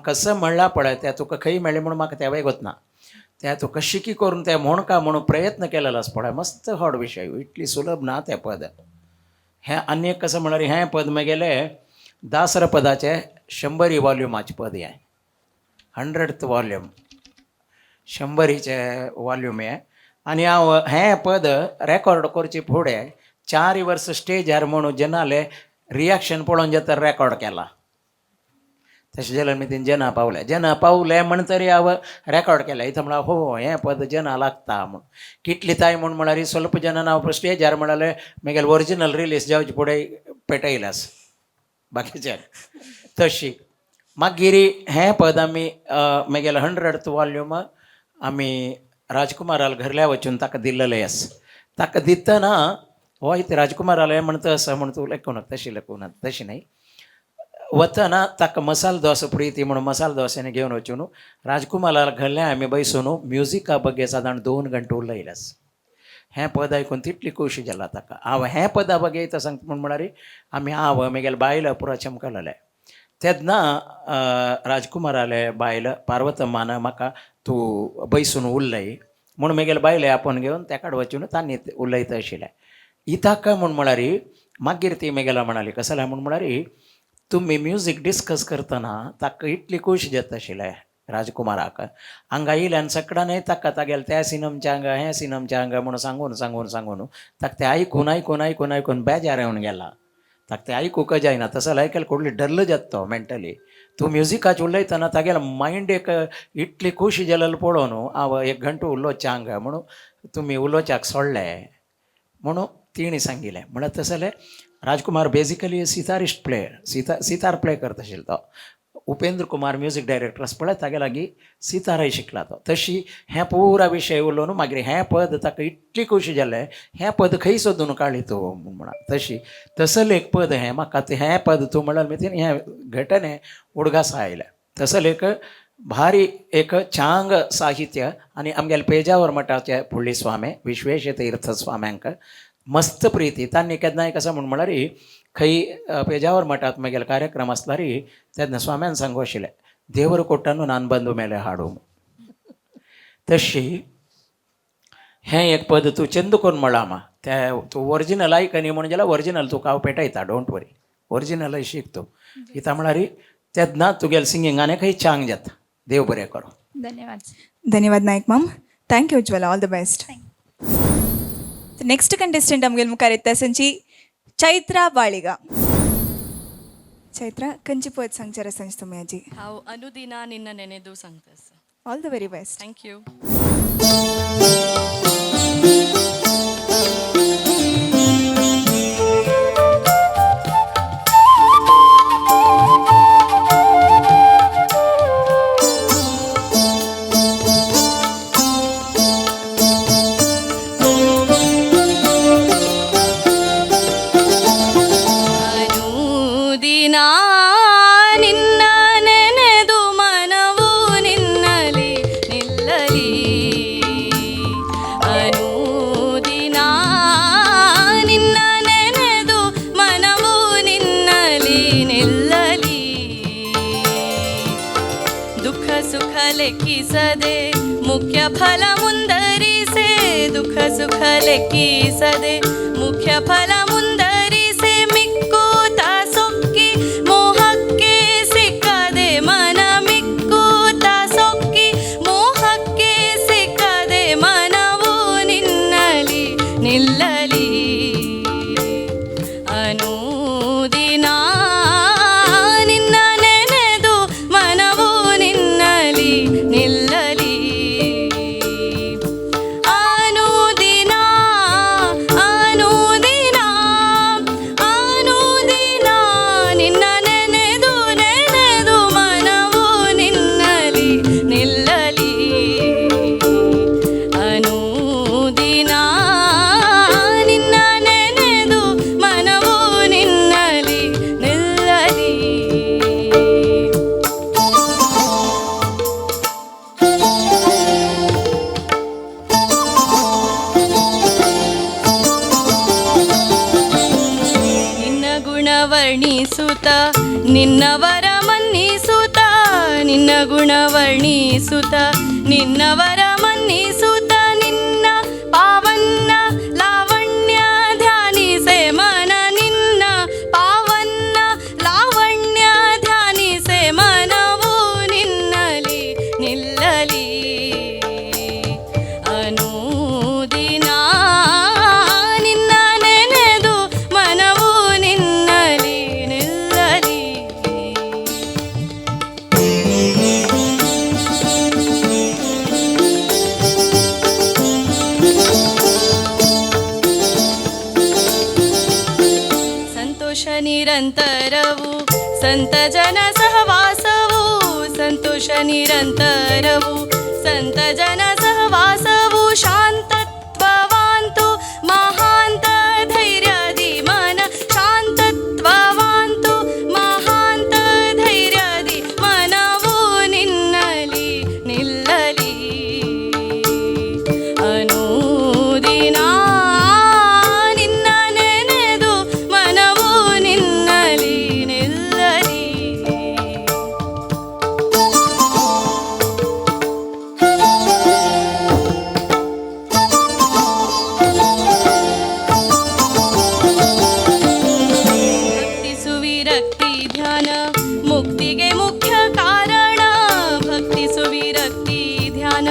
कसं म्हणला पळय तें तुका खंय मेळ्ळें म्हणून म्हाका तें वगत ना त्या तू कशी करून त्या म्हणका म्हणून प्रयत्न केलेलाच पळय मस्त व्हड विषय इतली सुलभ ना तें पद हें आनी एक कसं म्हणल्यार हें पद म्हगेले दासर पदाचे 100 वॉल्युमाचे पद हें 100th वॉल्यूम 100चे वॉल्यूम हें आनी हांव हें पद रेकॉर्ड करचे फुडें 4 वर्स स्टेजार म्हणून जनाले रियाक्शन पळोवन जेतर रेकॉर्ड केला तशें जाल्यार मी जना पावले म्हणटरी हांव रेकॉर्ड केलें इथं म्हळ्यार हो हें पद जना लागता म्हूण कितली ताय म्हूण म्हळ्यार स्वल्प जनान हांव स्टेजार म्हणाले म्हगेलें ओरिजिनल रिलीज जावचे फुडें पेटयलास बाकीचे तशी मागीर हें पद आमी म्हगेलें 100th वॉल्यूम आमी राजकुमाराल घरल्या वचून ताका दिल्लेलें आसा ताका दितना हो इथे राजकुमाराल म्हणता आसा म्हण तूं लेखूनात तशी न्ही वतना ताका मसाला दोस प्रिती म्हणून मसाला दोशाने घेवन वचून राजकुमाराला घरल्या आमी बसून म्युजिका बगे साधारण 2 गंटे उलयलास हें पद आयकून तितली खोशी जाला ताका हांव हें पदा बगे इथं सांगता म्हण म्हळ्यार आमी हांव म्हगेले बायल पुरो चमकलेले तेन्ना राजकुमाराले बायल पार्वतम्मान म्हाका तूं बसून उरलय म्हूण म्हगेले बायले आपोवन घेवन तेकाड वचून तांणी उलयता आशिल्लें इताका म्हूण म्हळ्यार मागीर ती म्हगेला म्हणाली कसं म्हूण म्हळ्यार तुम्ही म्युजीक डिस्कस करतना ताका इतली खोशी जाता आशिल्लें राजकुमाराक हांगा येयल्यान सगळ्यांनी ताका तागेले त्या सिनमच्या हांगा हें सिनमच्या हांगा म्हणून सांगून ताका तें आयकून बेजार येवन गेला ताका तें आयकूंक जायना तसं आयकल्यार कोडली डरलो जाता तो मेंटली तूं म्युजिकाचें उलयतना तागेलो मायंड एक इतली खोशी जालेली पळोवन हांव 1 घंटो उलोवच्या हांगा म्हणून तुमी उलोवच्याक सोडलें म्हणून तिणी सांगिल्लें म्हळ्यार तशें जाल्यार Rajkumar basically sitarist player sitar play करता आशिल्लो तो उपेंद्र कुमार म्युजीक डायरेक्टर आसा पळय तागे लागीं सितारय शिकला तो तशी हें पुरा विशय उलोवन मागीर हें पद ताका इतली खोशी जालें हें पद खंय सोदून काडी तूं म्हणा तशी तसलें एक पद हें म्हाका हें पद तूं म्हळ्यार मेतीन हें घटने उडगासा आयलें तसलें एक भारी एक चांग साहित्य आनी आमगेले पेजावर मठाचे फुडले स्वामी विश्वेश तीर्थ स्वाम्यांक मस्त प्रिती तांणी केन्नाय कसं म्हूण म्हळ्यार खंय पेजावर मठांत म्हगेले कार्यक्रम आसल्यार तेन्ना स्वाम्यान सांगू आशिल्लें देवर कोट्टानू नान बंदू मेले हाडू तशी हें एक पद तूं चंद करून म्हणला मा तें तूं ओरिजिनल आयक न्ही म्हण जाल्यार ओरिजिनल तुका हांव पेटयता डोंट वरी ओरिजिनल शिक तूं कित्याक म्हळ्यार तेन्ना तुगेले सिंगिंगान खंय चांग जाता देव बरें करूं धन्यवाद Nayak ma'am thank you Ujjwala all the best next contestant आमगेले मुखार येता संची चैत्रा बाळिगा चैत्रा खंयची पद सांगचार सांज तुमी हाजी हांव अनुदिना निन्न नेनेदू सांगता all the very best thank you ಲೆಕ್ಕಿಸದೆ ಮುಖ್ಯ ಫಲ ಮುಂದರಿಸೆ ದುಃಖ ಸುಖ ಲೆಕ್ಕಿಸದೆ ಮುಖ್ಯ ಫಲ ಮುಂದರಿಸೆ ಮಿಕ್ಕೂತ ಸೊಕ್ಕಿ ಮೋಹಕ್ಕೆ ಸಿಕ್ಕದೆ ಮನ ಮಿಕ್ಕೂತ ಸೊಕ್ಕಿ ಮೋಹಕ್ಕೆ ಸಿಕ್ಕದೆ ಮನವು ನಿನ್ನಲಿ ನಿಲ್ಲಲಿ ಅನುದಿನ ನಿನ್ನ ನೆನೆದು ಮನವು ನಿನ್ನಲಿ ನಿಲ್ಲಲಿ ಅನುದಿನ ಅನುದಿನ ಅನುದಿನ ನಿನ್ನ ನೆನೆದು ನೆನೆದು ಮನವು ನಿನ್ನಲಿ ನಿಲ್ಲಲಿ ಅನುದಿನ ನಿನ್ನ ನೆನೆದು ಮನವು ನಿನ್ನಲಿ ನಿಲ್ಲಲಿ ನಿನ್ನ ಗುಣ ವರ್ಣಿಸುತ್ತ ನಿನ್ನವರ ಮನ್ನಿಸುತ್ತ ನಿನ್ನ ಗುಣ ವರ್ಣಿಸುತ್ತ ನಿನ್ನವರ ಮನ್ನಿಸುತ್ತ वर्णिसुत निन्न पावन्न लावण्य ध्यानिसे मन निन्न पावन्न लावण्य ध्यानिसे मनವು ನಿನ್ನಲಿ ನಿಲ್ಲಲಿ ಅನುದಿನ ನಿನ್ನ ನೆನೆದು ಮನವು ನಿನ್ನಲಿ ನಿಲ್ಲಲಿ. ಸಂತೋಷ ನಿರಂತರವು ಸಂತ ಜನ ಸಹವಾಸವು ಸಂತೋಷ ನಿರಂತರವು ಸಂತ ಜನ ಸಹವಾಸವು ಶಾಂತತ್ವವಾಂತು ಮಹಾಂತ ಧೈರ್ಯದಿ ಮನ ಶಾಂತತ್ವವಾಂತು ಮಹಾಂತ ಧೈರ್ಯದಿ ಮನವು ನಿನ್ನಲಿ ನಿಲ್ಲಲಿ ಅನುದಿನ ನಿನ್ನ ನೆನೆದು ಮನವು ನಿನ್ನಲಿ ನಿಲ್ಲಲಿ. ಭಕ್ತಿ ಸುವಿರಕ್ತಿ ಧ್ಯಾನ ಮುಕ್ತಿಗೆ ಮುಖ್ಯ ಕಾರಣ ಭಕ್ತಿ ಸುವಿರಕ್ತಿ ಧ್ಯಾನ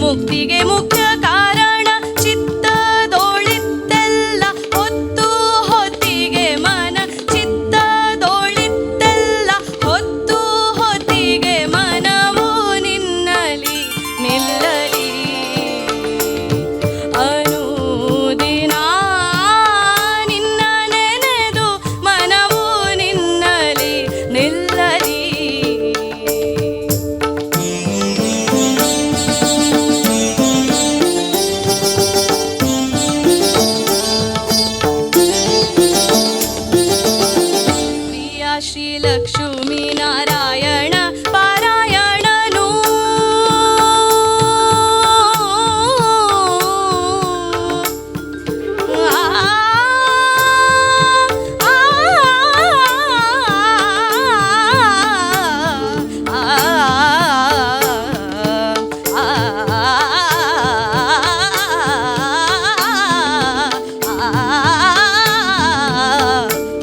ಮುಕ್ತಿಗೆ ಮುಖ್ಯ ಕಾರಣ ಚಿತ್ತದೋಳಿತ್ತೆಲ್ಲ ಹೊತ್ತು ಹೊತ್ತಿಗೆ ಮನ ಚಿತ್ತದೋಳಿತ್ತೆಲ್ಲ ಹೊತ್ತು ಹೊತ್ತಿಗೆ ಮನವು ನಿನ್ನಲಿ ನಿಲ್ಲಲಿ ಅನುದಿನ ನಿನ್ನ ನೆನೆದು ಮನವು ನಿನ್ನಲಿ ನಿಲ್ಲಲಿ. ಪ್ರಿಯ ಶ್ರೀ ಲಕ್ಷ್ಮೀ ನಾರಾಯಣ ಪಾರಾಯಣನು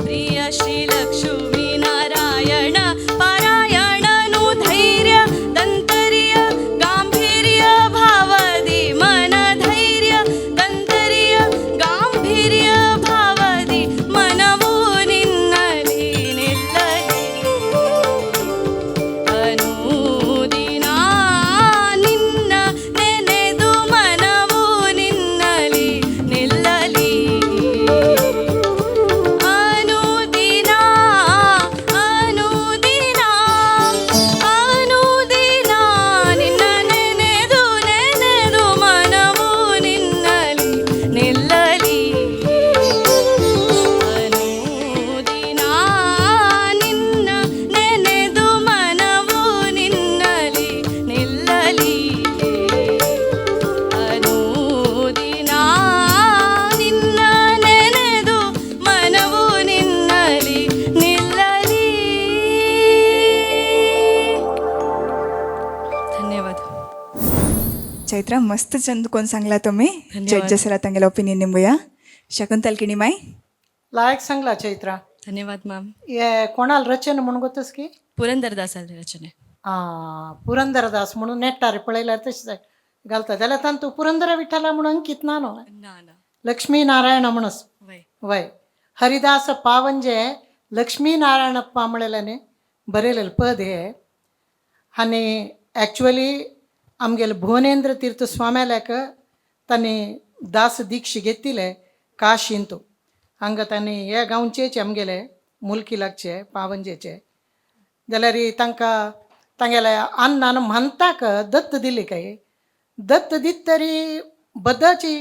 ಪ್ರಿಯ ಶ್ರೀ ಲಕ್ಷ್ಮೀ ನಾರಾಯಣ ಪಾರಾಯಣನು ಧೈರ್ಯ ದಂತರಿಯ ಗಾಂಭೀರ್ಯ ಭಾವದಿ ಮನ ಧೈರ್ಯ ದಂತರಿಯ ಗಾಂಭೀರ್ಯ ಭಾವದಿ ಮನವು ನಿನ್ನಲಿ ನಿಲ್ಲಲಿ ಅನುದಿನ ನಿನ್ನ ನೆನೆದು ಮನವು ನಿನ್ನಲಿ ನಿಲ್ಲಲಿ ಅನುದಿನ ಅನುದಿನ ಅನುದಿನ ನಿನ್ನ ನೆನೆದು ನೆನೆದು ಮನವು ನಿನ್ನಲಿ ನಿಲ್ಲಲಿ ಅನುದಿನ ನಿನ್ನ ನೆನೆದು ಮನವು ನಿನ್ನಲಿ ನಿಲ್ಲಲಿ ಅನುದಿನ ನಿನ್ನ ನೆನೆದು ಮನವು ನಿನ್ನಲಿ ನಿಲ್ಲಲಿ. ಧನ್ಯವಾದ. चैत्रा मस्त चंद कोण सांगला तुम्ही जजेसला तांगेला ओपिनियन निंबूया. शकुंतल किणीमाई लायक सांगला चैत्रा. ಧನ್ಯವಾದ ಮ್ಯಾಮ್. ये कोणाला रचना म्हणून गोतस की ಪುರಂದರದಾಸರ ರಚನೆ. पुरंदरदास म्हणून नेटारे पळयल्यार तशें घालता जाल्यार तातूंत पुरंदर विठ्ठला म्हणून अंकीत ना न्हू लक्ष्मी नारायण म्हणस ವೈ वय हरिदास पावंजे लक्ष्मी नारायणप्ಪ म्हळेल्याने बरयलेलें पद हे आनी एक्चुअली आमगेले भुवनेंद्र तीर्थ स्वाम्याल्याक तांणी दास दीक्ष घेतिले काशींतू हांगा तांणी हे गांवचेच आमगेले मुलकी लागचे पावंजेचे जाल्यार तांकां तांगेले अन्नान म्हणटाक दत्त दिली काय दत्त दित तरी बद्दाची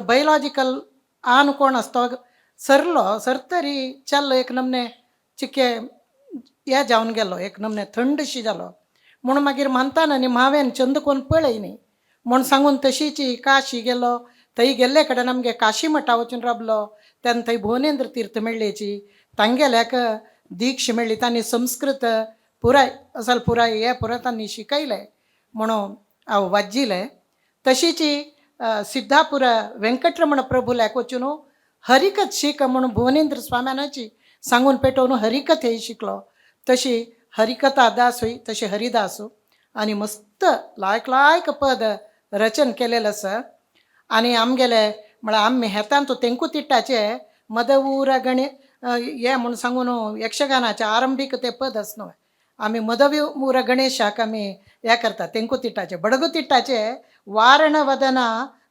बयोलॉजिकल आन कोण आसतो सरलो सरतरी चल्लो एक नमने चिके हे जावन गेलो एक नमने थंडशी जालो म्हणून मागीर म्हणटाना न्ही हांवें चंद कोण पळय न्ही म्हूण सांगून तशीची काशी गेलो थंय गेल्ले कडेन आमगे काशी मठा वचून राबलो तेन्ना थंय भुवनेंद्र तीर्थ मेळ्ळेची तांगेल्याक दीक्ष मेळ्ळी तांणी संस्कृत पुराय असल पुराय हे पुराय तांणी शिकयलें म्हणून हांव वाज्जिलें तशीची सिद्धापुर व्यंकटरमण प्रभू वचून हरिकत शिक म्हणून भुवनेंद्र स्वाम्यानाची सांगून पेटवून हरिकत हे शिकलो. तशी हरिकथा दास होई तशी हरिदासू आणि मस्त लायक लायक पद रचन केलेलं आसा. आणि आमगेले म्हळ्यार आमी हेतान तो तेंकू तिट्टाचे मदवूर गणे हे म्हणून सांगून यक्षगानाचे आरंभीक ते पद आसनो. आमी मदवूर गणेशाक आमी हे करता तेंकू तिट्टाचे बडगू तिट्टाचे वारणवदना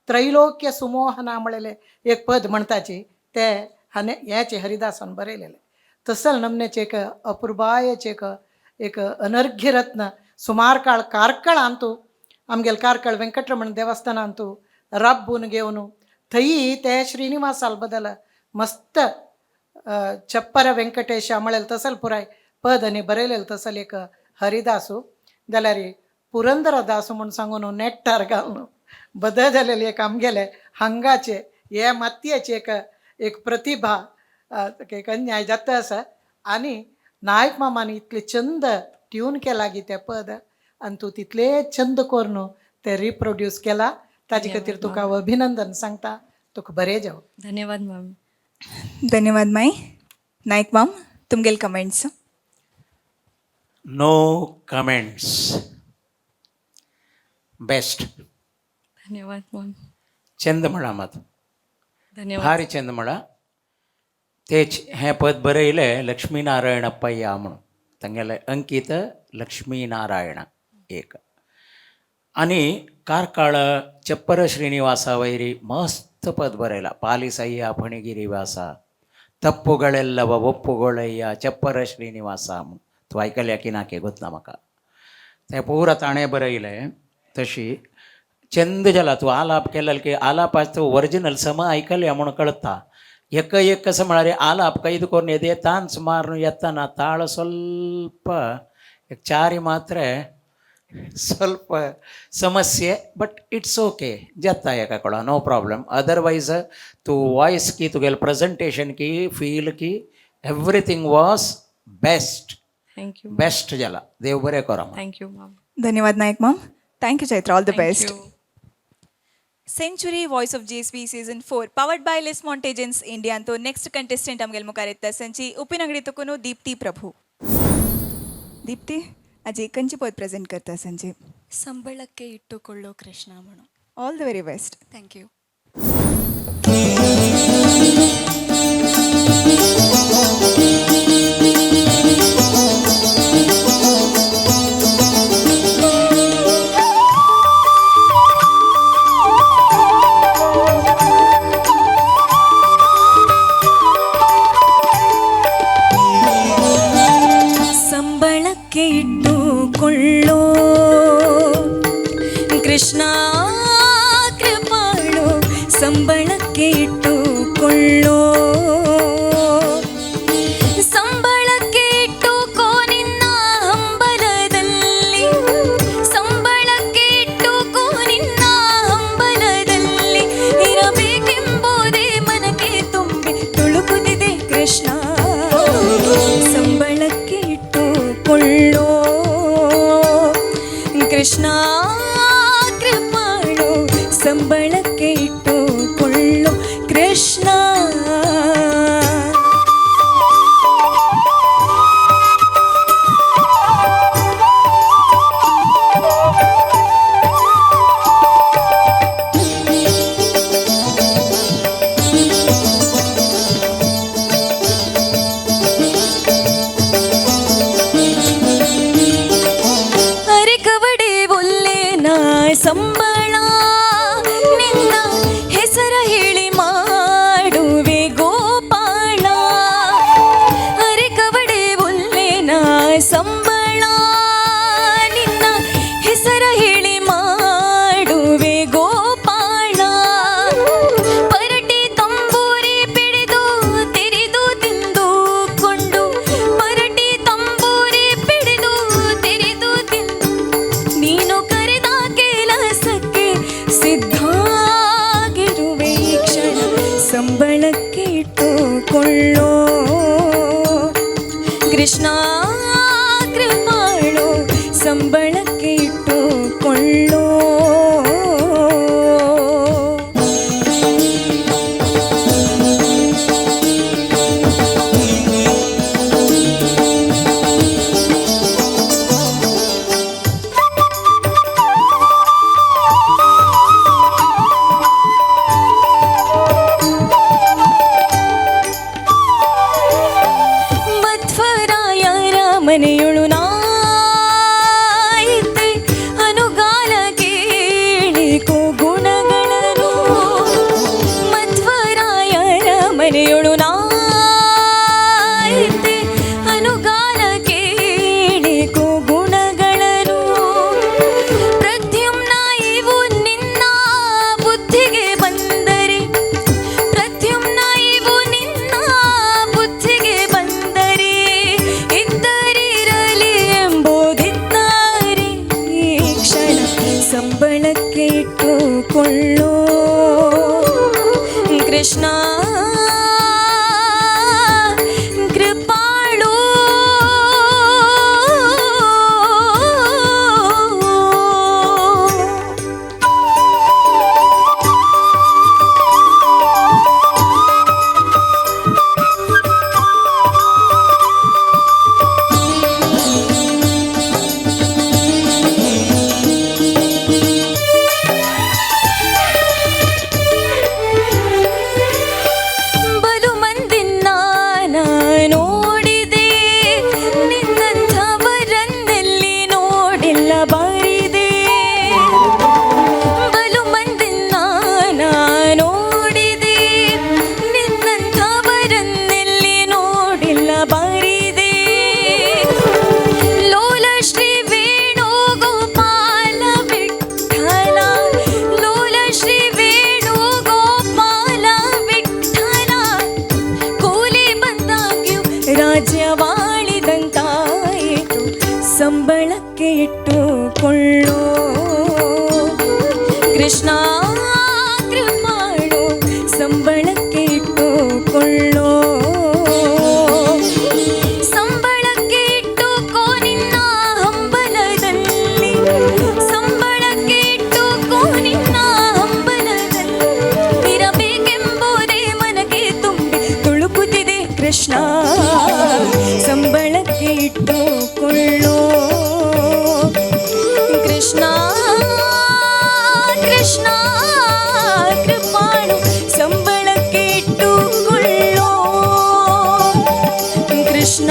त्रैलोक्य सुमोहना म्हणलेले एक पद म्हणटाची ते ह्याचे हरिदासान बरयलेले. तसल नमनेचे एक अपुर्बायेचे एक अनर्घ्य रत्न सुमार काळ कारकळ अंतू आमगेल कारकळ व्यंकटरमण देवस्थानांतू राबून घेवन थंय ते श्रीनिवासाल बदल मस्त चप्पर व्यंकटेश म्हळेल तसल पुराय पद आनी बरयलेले तसल एक हरिदासू. जाल्यार पुरंदरदास म्हूण सांगून नेट्टार घालून बदल जालेले एक आमगेले हांगाचे हे मातयेची एक प्रतिभा एक अन्याय जाता आसा. आनी नायक मामानी इतले चंद ट्यून केला गी ते पद आनी तूं तितले चंद करून ते रिप्रोड्यूस केला. ताजे खातीर तुका अभिनंदन सांगता. तुका बरें जावं. धन्यवाद मॅम. धन्यवाद माई. नायक मॅम तुमगेल कमेंट्स. No comments. बेस्ट. धन्यवाद मॅम. चंद म्हणा मात धन्यवाद. भारी चंद म्हणा. तेच हें पद बरयलें लक्ष्मीनारायण अप्पय्या म्हणून तांगेलें अंकीत लक्ष्मीनारायण एक. आनी कारकाळ चप्पर श्रीनिवासा वैरी मस्त पद बरयला. पालिसಯ್ಯ फणिगिरिवासा तಪ್ಪುಗಳೆಲ್ಲವ ಒಪ್ಪುಗೊಳ್ಳಯ್ಯ चप्पर श्रीनिवासा म्हणून. तूं आयकल्या की ना की गोतना म्हाका. तें पुरा ताणें बरयलें. तशी चंद जाला. तूं आलाप केलें की आलापाचो ओरिजिनल सम आयकल्या म्हणून कळटा. एक कसं म्हळ्यार आलाप कैद करून येदे तांच मारून येताना ताळ ಸ್ವಲ್ಪ एक चारी मात्रे ಸ್ವಲ್ಪ समस्ये बट इट्स ओके जाता एका कळा नो प्रॉब्लम. अदरवायज तूं वॉयस की तुगेल प्रेजेंटेशन की फील की everything was best. Thank you. Best जाला. देव बरें करो. Thank you ma'am. धन्यवाद Nayak ma'am. Thank you Chaitra. All the best. Thank you. Century voice of GSB season 4 powered by लेस मॉन्टेजेंस इंडिया तो नेक्स्ट कंटेस्टेंट आमगेल मुखार येता संची उपिनगडी तुकुनो दीप्ती प्रभू. दीप्ती आज एकंची पद प्रेजेंट करता संची. ಸಂಬಳಕ್ಕೆ ಇಟ್ಟುಕೊಳ್ಳೋ ಕೃಷ್ಣ ಮಣು. All the very best. Thank you. ಸಂಬಳಕ್ಕೆ ಇಟ್ಟುಕೊಳ್ಳೋ ಕೃಷ್ಣ ಕೃಪಾಳು ಸಂಬಳಕ್ಕೆ ಇಟ್ಟುಕೊಳ್ಳೋ ಸಂಬಳಕ್ಕೆ ಇಟ್ಟುಕೋ ನಿನ್ನ ಹಂಬಲದಲ್ಲಿ ಸಂಬಳಕ್ಕೆ ಇಟ್ಟುಕೋ ನಿನ್ನ ಹಂಬಲದಲ್ಲಿ ಇರಬೇಕೆಂಬುದೇ ಮನಕ್ಕೆ ತುಂಬಿ ತುಳುಕುತ್ತಿದೆ ಕೃಷ್ಣ ಸಂಬಳಕ್ಕೆ ಇಟ್ಟುಕೊಳ್ಳೋ ಕೃಷ್ಣ ಕೃಪಾಳು ಸಂಬಳಕ್ಕೆ ಇಟ್ಟುಕೊಳ್ಳೋ ಕೃಷ್ಣ. ಅರೆಕವಡೆ ಒಲ್ಲೆನ ಸಂಬಳ ನಿನ್ನ ಹೆಸರ ಹೇಳಿ ಮಾಡುವೆ ಗೋಪಾಳ. ಅರೆಕವಡೆ ಒಲ್ಲೆನ ಸಂಬಳ ನಿನ್ನ ಹೆಸರ ಹೇಳಿ ಮಾಡುವೆ ಗೋಪಾಳ. ಪರಟಿ ತಂಬೂರಿ ಪಿಡಿದು ತೆರೆದು ತಿಂದುಕೊಂಡು ಪರಟಿ ತಂಬೂರಿ ಪಿಡಿದು ತೆರೆದು ತಿಂದು ನೀನು ಕರೆದ ಕೆಲಸಕ್ಕೆ ಸಿದ್ಧಾಗಿರುವೆ ಈ ಕ್ಷಣ ಸಂಬಳಕ್ಕೆ ಇಟ್ಟುಕೊಳ್ಳೋ ಕೃಷ್ಣ ಕೃಪಾಳು ಸಂಬಳಕ್ಕೆ ಇಟ್ಟುಕೊಳ್ಳೋ. कृष्णा कृपाळू ಬಲು ಮಂದಿನ್ನ ನೋಡಿದೆ ನಿನ್ನಂಥವರನ್ನೆಲ್ಲಿ ನೋಡಿಲ್ಲ ಬಾರಿದೆ ಬಲು ಮಂದಿನ್ನ ನೋಡಿದೆ ನಿನ್ನಂಥವರನ್ನೆಲ್ಲಿ ನೋಡಿಲ್ಲ ಬಾರಿದೆ ಲೋಲ ಶ್ರೀ ವೇಣುಗೋಪಾಲ ವಿಠಲ ಲೋಲ ಶ್ರೀ ವೇಣುಗೋಪಾಲ ವಿಠಲ ಕೂಲಿ ಬಂದಾಗ್ಯೂ ರಾಜ್ಯವಾಳಿದಂತಾಯಿತು ಸಂಬಳಕ್ಕೆ ಇಟ್ಟುಕೊಳ್ಳೋ ಕೃಷ್ಣ ಕೃಪಾಳು ಸಂಬಳಕ್ಕೆ ಇಟ್ಟುಕೊಳ್ಳೋ ಸಂಬಳಕ್ಕೆ ಇಟ್ಟುಕೋ ನಿನ್ನ ಹಂಬಲದಲ್ಲಿ ಸಂಬಳಕ್ಕೆ ಇಟ್ಟುಕೋ ನಿನ್ನ ಹಂಬಲದಲ್ಲಿ ಇರಬೇಕೆಂಬುದೇ ಮನಗೆ ತುಂಬಿ ತುಳುಕುತ್ತಿದೆ ಕೃಷ್ಣ ಸಂಬಳಕ್ಕೆ ಇಟ್ಟುಕೊಳ್ಳೋ ಕೃಷ್ಣ ಕೃಷ್ಣ ಕೃಪಾಳು ಸಂಬಳಕ್ಕೆ ಇಟ್ಟುಕೊಳ್ಳೋ ಕೃಷ್ಣ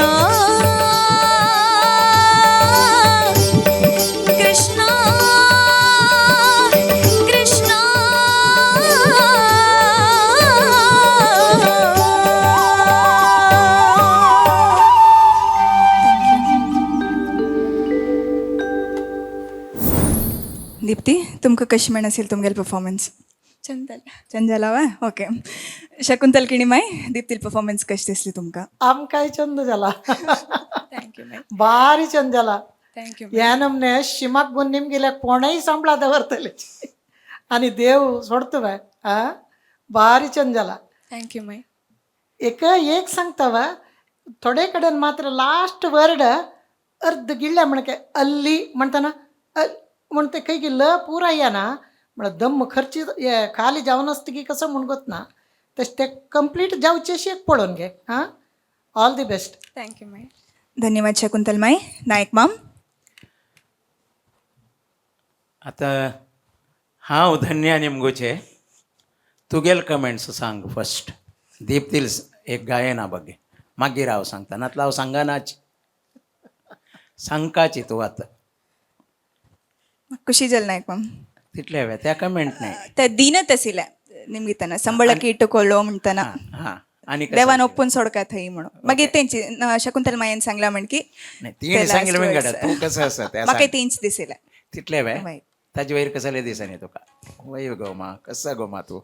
ಕೃಷ್ಣ ಕೃಷ್ಣ दीप्ती तुमकां कशी म्हण असेल तुमगेल परफॉर्मन्स चंदल छान जाला वा ओके शकुंतल किणीमाय दीप्तील परफॉर्मन्स कशी दिसली तुमकां आमकांय चंद जाला ಥ್ಯಾಂಕ್ ಯು ಮೈ ಭಾರಿ ಚಂದ ಜಲ ಥ್ಯಾಂಕ್ ಯು या नमने शिमाक बन निमगे कोणय सांभळा दवरतले आणि देव सोडतवे आ भारी चंद जाला ಥ್ಯಾಂಕ್ ಯು ಮೈ एक सांगताव थोडे कडेन मात्र लास्ट वर्ड अर्ध गिळ्ळ्या म्हणके अल्ली म्हणताना म्हणते काही गिल्ल पुरा येना म्हण दम खर्ची खाली जावन असतं की कसं म्हणगोत ना तशें ते कंप्लीट जावचे अशी एक पळोवन घे हां all the best thank you my धन्यवाद शकुंतल माय नायक माम आता हांव धन्य निमगोचे तुगेल कमेंट्स सांग फस्ट दीप्तील एक गायना बगे मागीर हांव सांगता नातला हांव सांगनाच सांगकाची तूं आतां ಖುಷಿ ಜಲ್ ನಾಯಕ್ ಮಾಮ್ तितले हांवें त्या कमेंट नाही ते दिनत आशिल्ले निमगिताना संबळಕ್ಕೆ इಟ್ಟುಕೊಳ್ಳೋ म्हणताना हां आनी देवान ओपून सोडका थंय म्हणून मागीर तेंची शकुंतल मायन सांगला म्हण की तिणें सांगिल्लें वेंगड तूं कसो आसा तें म्हाका तेंच दिसले तितले हांवें मागीर ताजे वयर कसले दिसनी तुका वय गो मा कसा गो मा तूं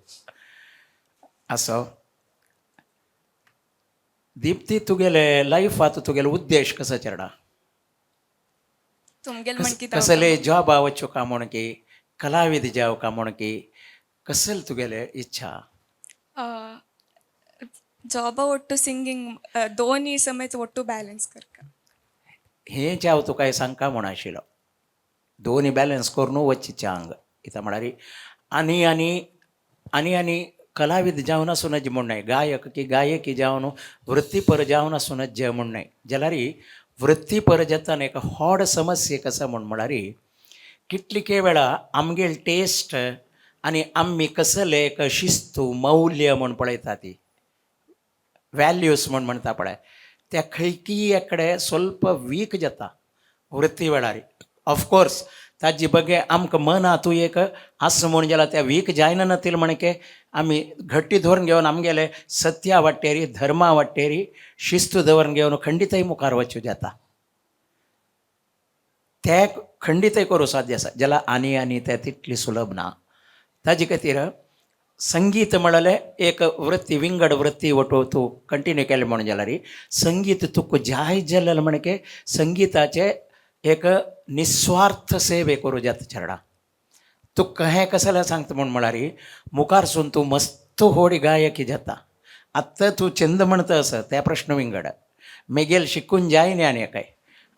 असो दीप्ती तुगेले लायफ आतां तुगेलो उद्देश कसो चेडा तुमगेल म्हणकी कसले जॉब आवच्यो का म्हण की कलाविद जाव का म्हण की कसल तुगेले इच्छा ಜಾಬ ಒಟ್ಟು ಸಿಂಗಿಂಗ್ दोन्ही समेत ಒಟ್ಟು ಬ್ಯಾಲೆನ್ಸ್ करका हें चाव तुका सांगका म्हण आशिल्लो दोनी बॅलन्स करून वच्चें हांग कित्याक म्हळ्यार आनी आनी आनी आनी कलाविद जावन आसूनच म्हण न्हय गायक की गायकी जावन वृत्तीपर जावन आसूनच जे म्हण न्हय जाल्यार वृत्तीपर जेतान एक व्हड समस्येक आसा म्हळ्यार कितलीके वेळा आमगेल टेस्ट आनी आमी कसले एक शिस्तू मौल्य म्हण पळयता ती व्हॅल्यूज म्हण म्हणटा पळय त्या खंयकी एकडे ಸ್ವಲ್ಪ वीक जाता वृत्ती वेळार ऑफकोर्स ताजे बगे आमकां मनातूय एक आस म्हूण जाल्यार त्या वीक जायना नातील म्हणके आमी घट्टी धरून घेवन आमगेले सत्या वाटेरी धर्मा वाटेरी शिस्त दवरून घेवन खंडितय मुखार वचूं जाता ते खंडितय करूं साध्य आसा जाल्यार आनी आनी ते तितली सुलभ ना ताजे खातीर संगीत म्हळ्यार एक वृत्ती विंगड वृत्ती वटो तूं कंटिन्यू केलें म्हण जाल्यार संगीत तुका जाय जाल्यार म्हणके संगीताचे एक निस्वार्थ सेवे करूं जाता चेडा तुका हें कसलें सांगता म्हण म्हळ्यार मुखारसून तूं मस्त आत्तो होडी गायकी जाता आत्ता तू चंद म्हणतं असं त्या प्रश्न विंगड मेगेल शिकून जायने आने काय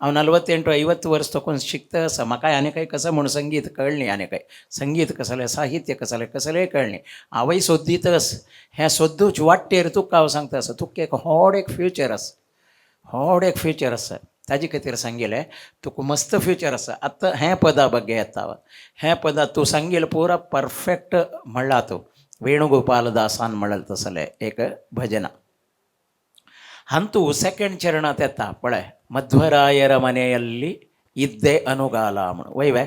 हांव 48-50 वर्स तोकून शिकता असं म्हाका आनी काही कसं म्हणून संगीत कळ्ळें आनी काय संगीत कसलें साहित्य कसलें कळ्ळें हांवय सोदीतस हें सोदूच वाटेर तुका हांव सांगता असं तुका एक व्हड एक फ्युचर आसा ताजे खातीर सांगिल्लें तुका मस्त फ्युचर आसा आतां हें पदा बगे येता हें पदा तूं सांगिल्लें पुरा परफेक्ट म्हणला तूं वेणुगोपाल दासान म्हणलें तसलें एक भजना ಅಂತೂ ಸೆಕೆಂಡ್ ಚರಣಾತ್ ಎತ್ತ ಪಳೆ ಮಧ್ವರಾಯರ ಮನೆಯಲ್ಲಿ ಇದ್ದೆ ಅನುಗಾಲ म्हणून वयवे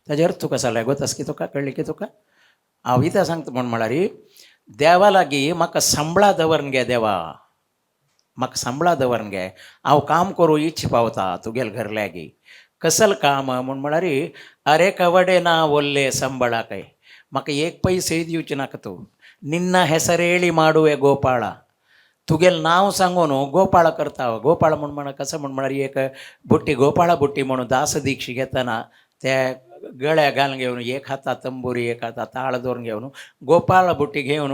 ताजे अर्थ तुका सांगलें गोतास की तुका कळ्ळी की तुका हांव इता सांगता म्हण म्हळ्यार देवा लागीं म्हाका सांबळा दवरन गे देवा म्हाका सांबळा दवरन गे हांव काम करूं इच्छ पावता तुगेल घर लागीं कसल काम म्हण म्हळ्यार अरे कवडे ना ಒಲ್ಲೆ ಸಂಬಳಕೈ म्हाका एक पयसो दिवचे नाका तूं ನಿನ್ನ ಹೆಸರೇಳಿ ಮಾಡುವೆ ಗೋಪಾಳ तुगेल नाव सांगून गोपाळ करता गोपाळ म्हण कसं म्हण एक बुट्टी गोपाळा बुट्टी म्हणून दास दीक्षी घेतना त्या गळ्या घालून घेवन एक हाता तंबुरी एक हाता ताळ दवरून घेवन गोपाळ बुट्टी घेवन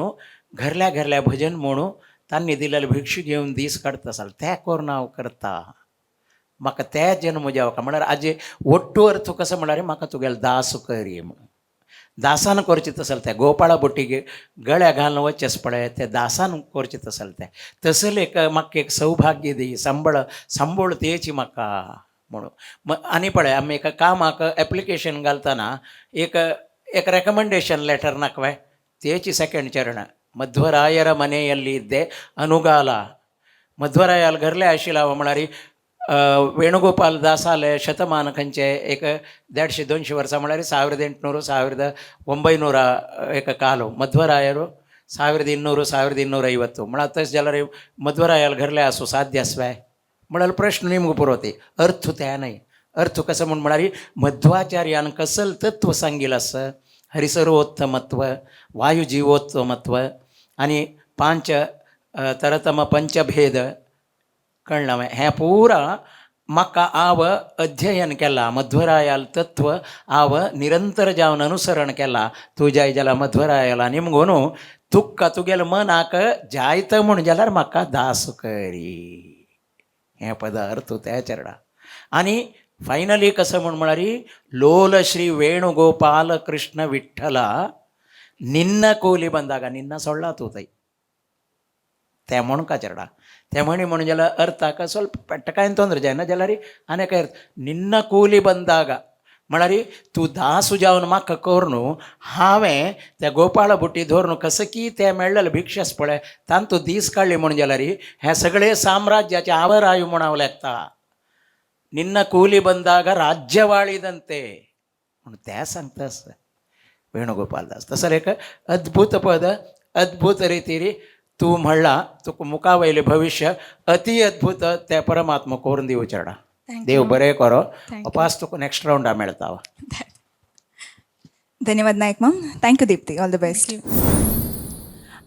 घरल्या भजन म्हणून तांणी दिलेले भिक्षू घेवन दीस काडता आसले त्या करून हांव करता म्हाका ते जन्म जेवका म्हळ्यार आजे ಒಟ್ಟು अर्थ कसं म्हळ्यार म्हाका तुगेल दास करी म्हणून दासान करचें आसलें तें गोपाळा बुट्टीक गळ्या घालून वचचें पळय तें दासान करचें आसलें तें तसलें म्हाका एक सौभाग्य दी सांबळ तेची म्हाका म्हणून आनी पळय आमी एका कामाक एप्लिकेशन घालतना एक रेकमेंडेशन लेटर नाकवाय तेची सेकेंड चरण मध्वरायर मनेಯಲ್ಲಿ ಇದ್ದೆ ಅನುಗಾಲ मध्वरायाल घरले आशिल्लो म्हळ्यार वेणुगोपाल दासाले शतमान खंयचे एक 150-200 वर्सां म्हळ्यार 1800-1900 एक कालो मध्वरायರು 1200-1250 म्हळ्यार तशें जाल्यार मध्वरायाल घरले आसूं साध्य आसवाय म्हळ्यार प्रश्न निमगो पुरोती अर्थ त्या नाही अर्थ कसं म्हण म्हळ्यार मध्वाचार्यान कसल तत्व सांगिल्लें आसा हरिसर्वोत्तमत्व वायुजीवोत्तमत्व आनी 5 तरतम पंचभेद कळ्ळें हें पुरा म्हाका हांव अध्ययन केलां मध्वरायाल तत्व हांव निरंतर जावन अनुसरण केलां तूं जाय जाल्यार मध्वरायाला निमगून तुका तुगेल्या मनाक जायत म्हण जाल्यार म्हाका दास करी हें पद अर्थ त्या चरणा आनी फायनली कसं म्हण म्हळ्यार लोल श्री वेणुगोपाल कृष्ण विठ्ठला निन्न कोली ಬಂದಾಗ ನಿನ್ನ ಸೊಳ್ಳ ತೂತೈ ते म्हणून चरडा ते म्हणून जाल्यार अर्थाक ಸ್ವಲ್ಪ ಪೆಟ್ಟಕಾಯಿನ ತೊಂದರೆ जायना जाल्यार आनीक अर्थ निन्न ಕೂಲಿ ಬಂದಾಗ म्हळ्यार तूं दास जावन म्हाका कर न्हू हांवें त्या गोपाळ बुट्टी धरून कसं की तें मेळ्ळेलें भिक्षास पळय तांतूं दीस काडली म्हणून जाल्यार हें सगळें साम्राज्याचें आवरायु म्हूण हांव लेखता निन्न ಕೂಲಿ ಬಂದಾಗ राज्यवाळीदंते म्हणून तें सांगतास वेणुगोपाल दास तसं एक अद्भुत पद अद्भुत रितीरी तूं म्हणला तुका मुखा वयलें भविश्य अति अद्भुत ते परमात्मा करून दिवं चेडा देव बरें करो वापस तुका नेक्स्ट राउंडा मेळता धन्यवाद Nayak ma'am thank you Deepti all the best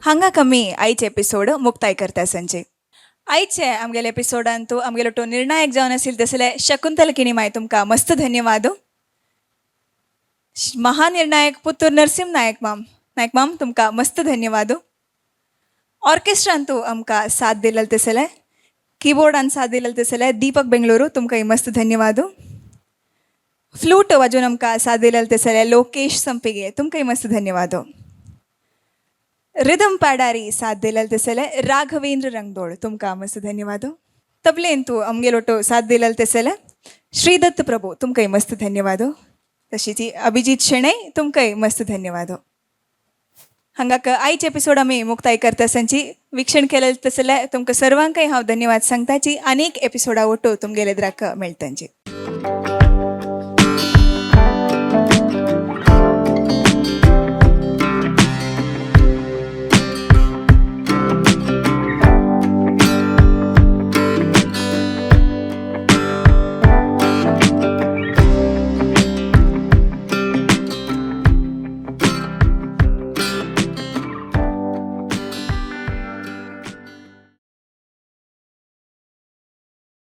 हांगा कमी आयचे एपिसोड मुक्ताय करता संजय आयचे आमगेले एपिसोडांतू आमगेलो तो निर्णायक जावन आशिल्लो तसले शकुंतल किणी माय तुमकां मस्त धन्यवाद महानिर्णायक पुत्तूर नरसिंह नायक माम तुमकां मस्त धन्यवाद ऑर्केस्ट्रांतू आमकां साथ दिलें तसले कीबोर्डान साथ दिलें तसले दीपक बेंगळुरू तुमकां मस्त धन्यवाद फ्लूट वाजून आमकां साथ दिलें तसले लोकेश संपिगे तुमकां मस्त धन्यवाद रिदम पाडारी साथ दिलें तसले राघवेंद्र रंगदोळ तुमकां मस्त धन्यवाद तबलेंतू आमगेलो तो साथ दिलें तसले श्रीदत्त प्रभू तुमकां मस्त धन्यवाद तशीच अभिजीत शेणै तुमकां मस्त धन्यवाद हांगाक आयचे एपिसोड आमी मुक्ताय करता आसतांची विक्षण केलें तसले तुमकां सर्वांकय हांव धन्यवाद सांगताची आनीक एपिसोडा ओटो तुमगेले द्राक मेळटांची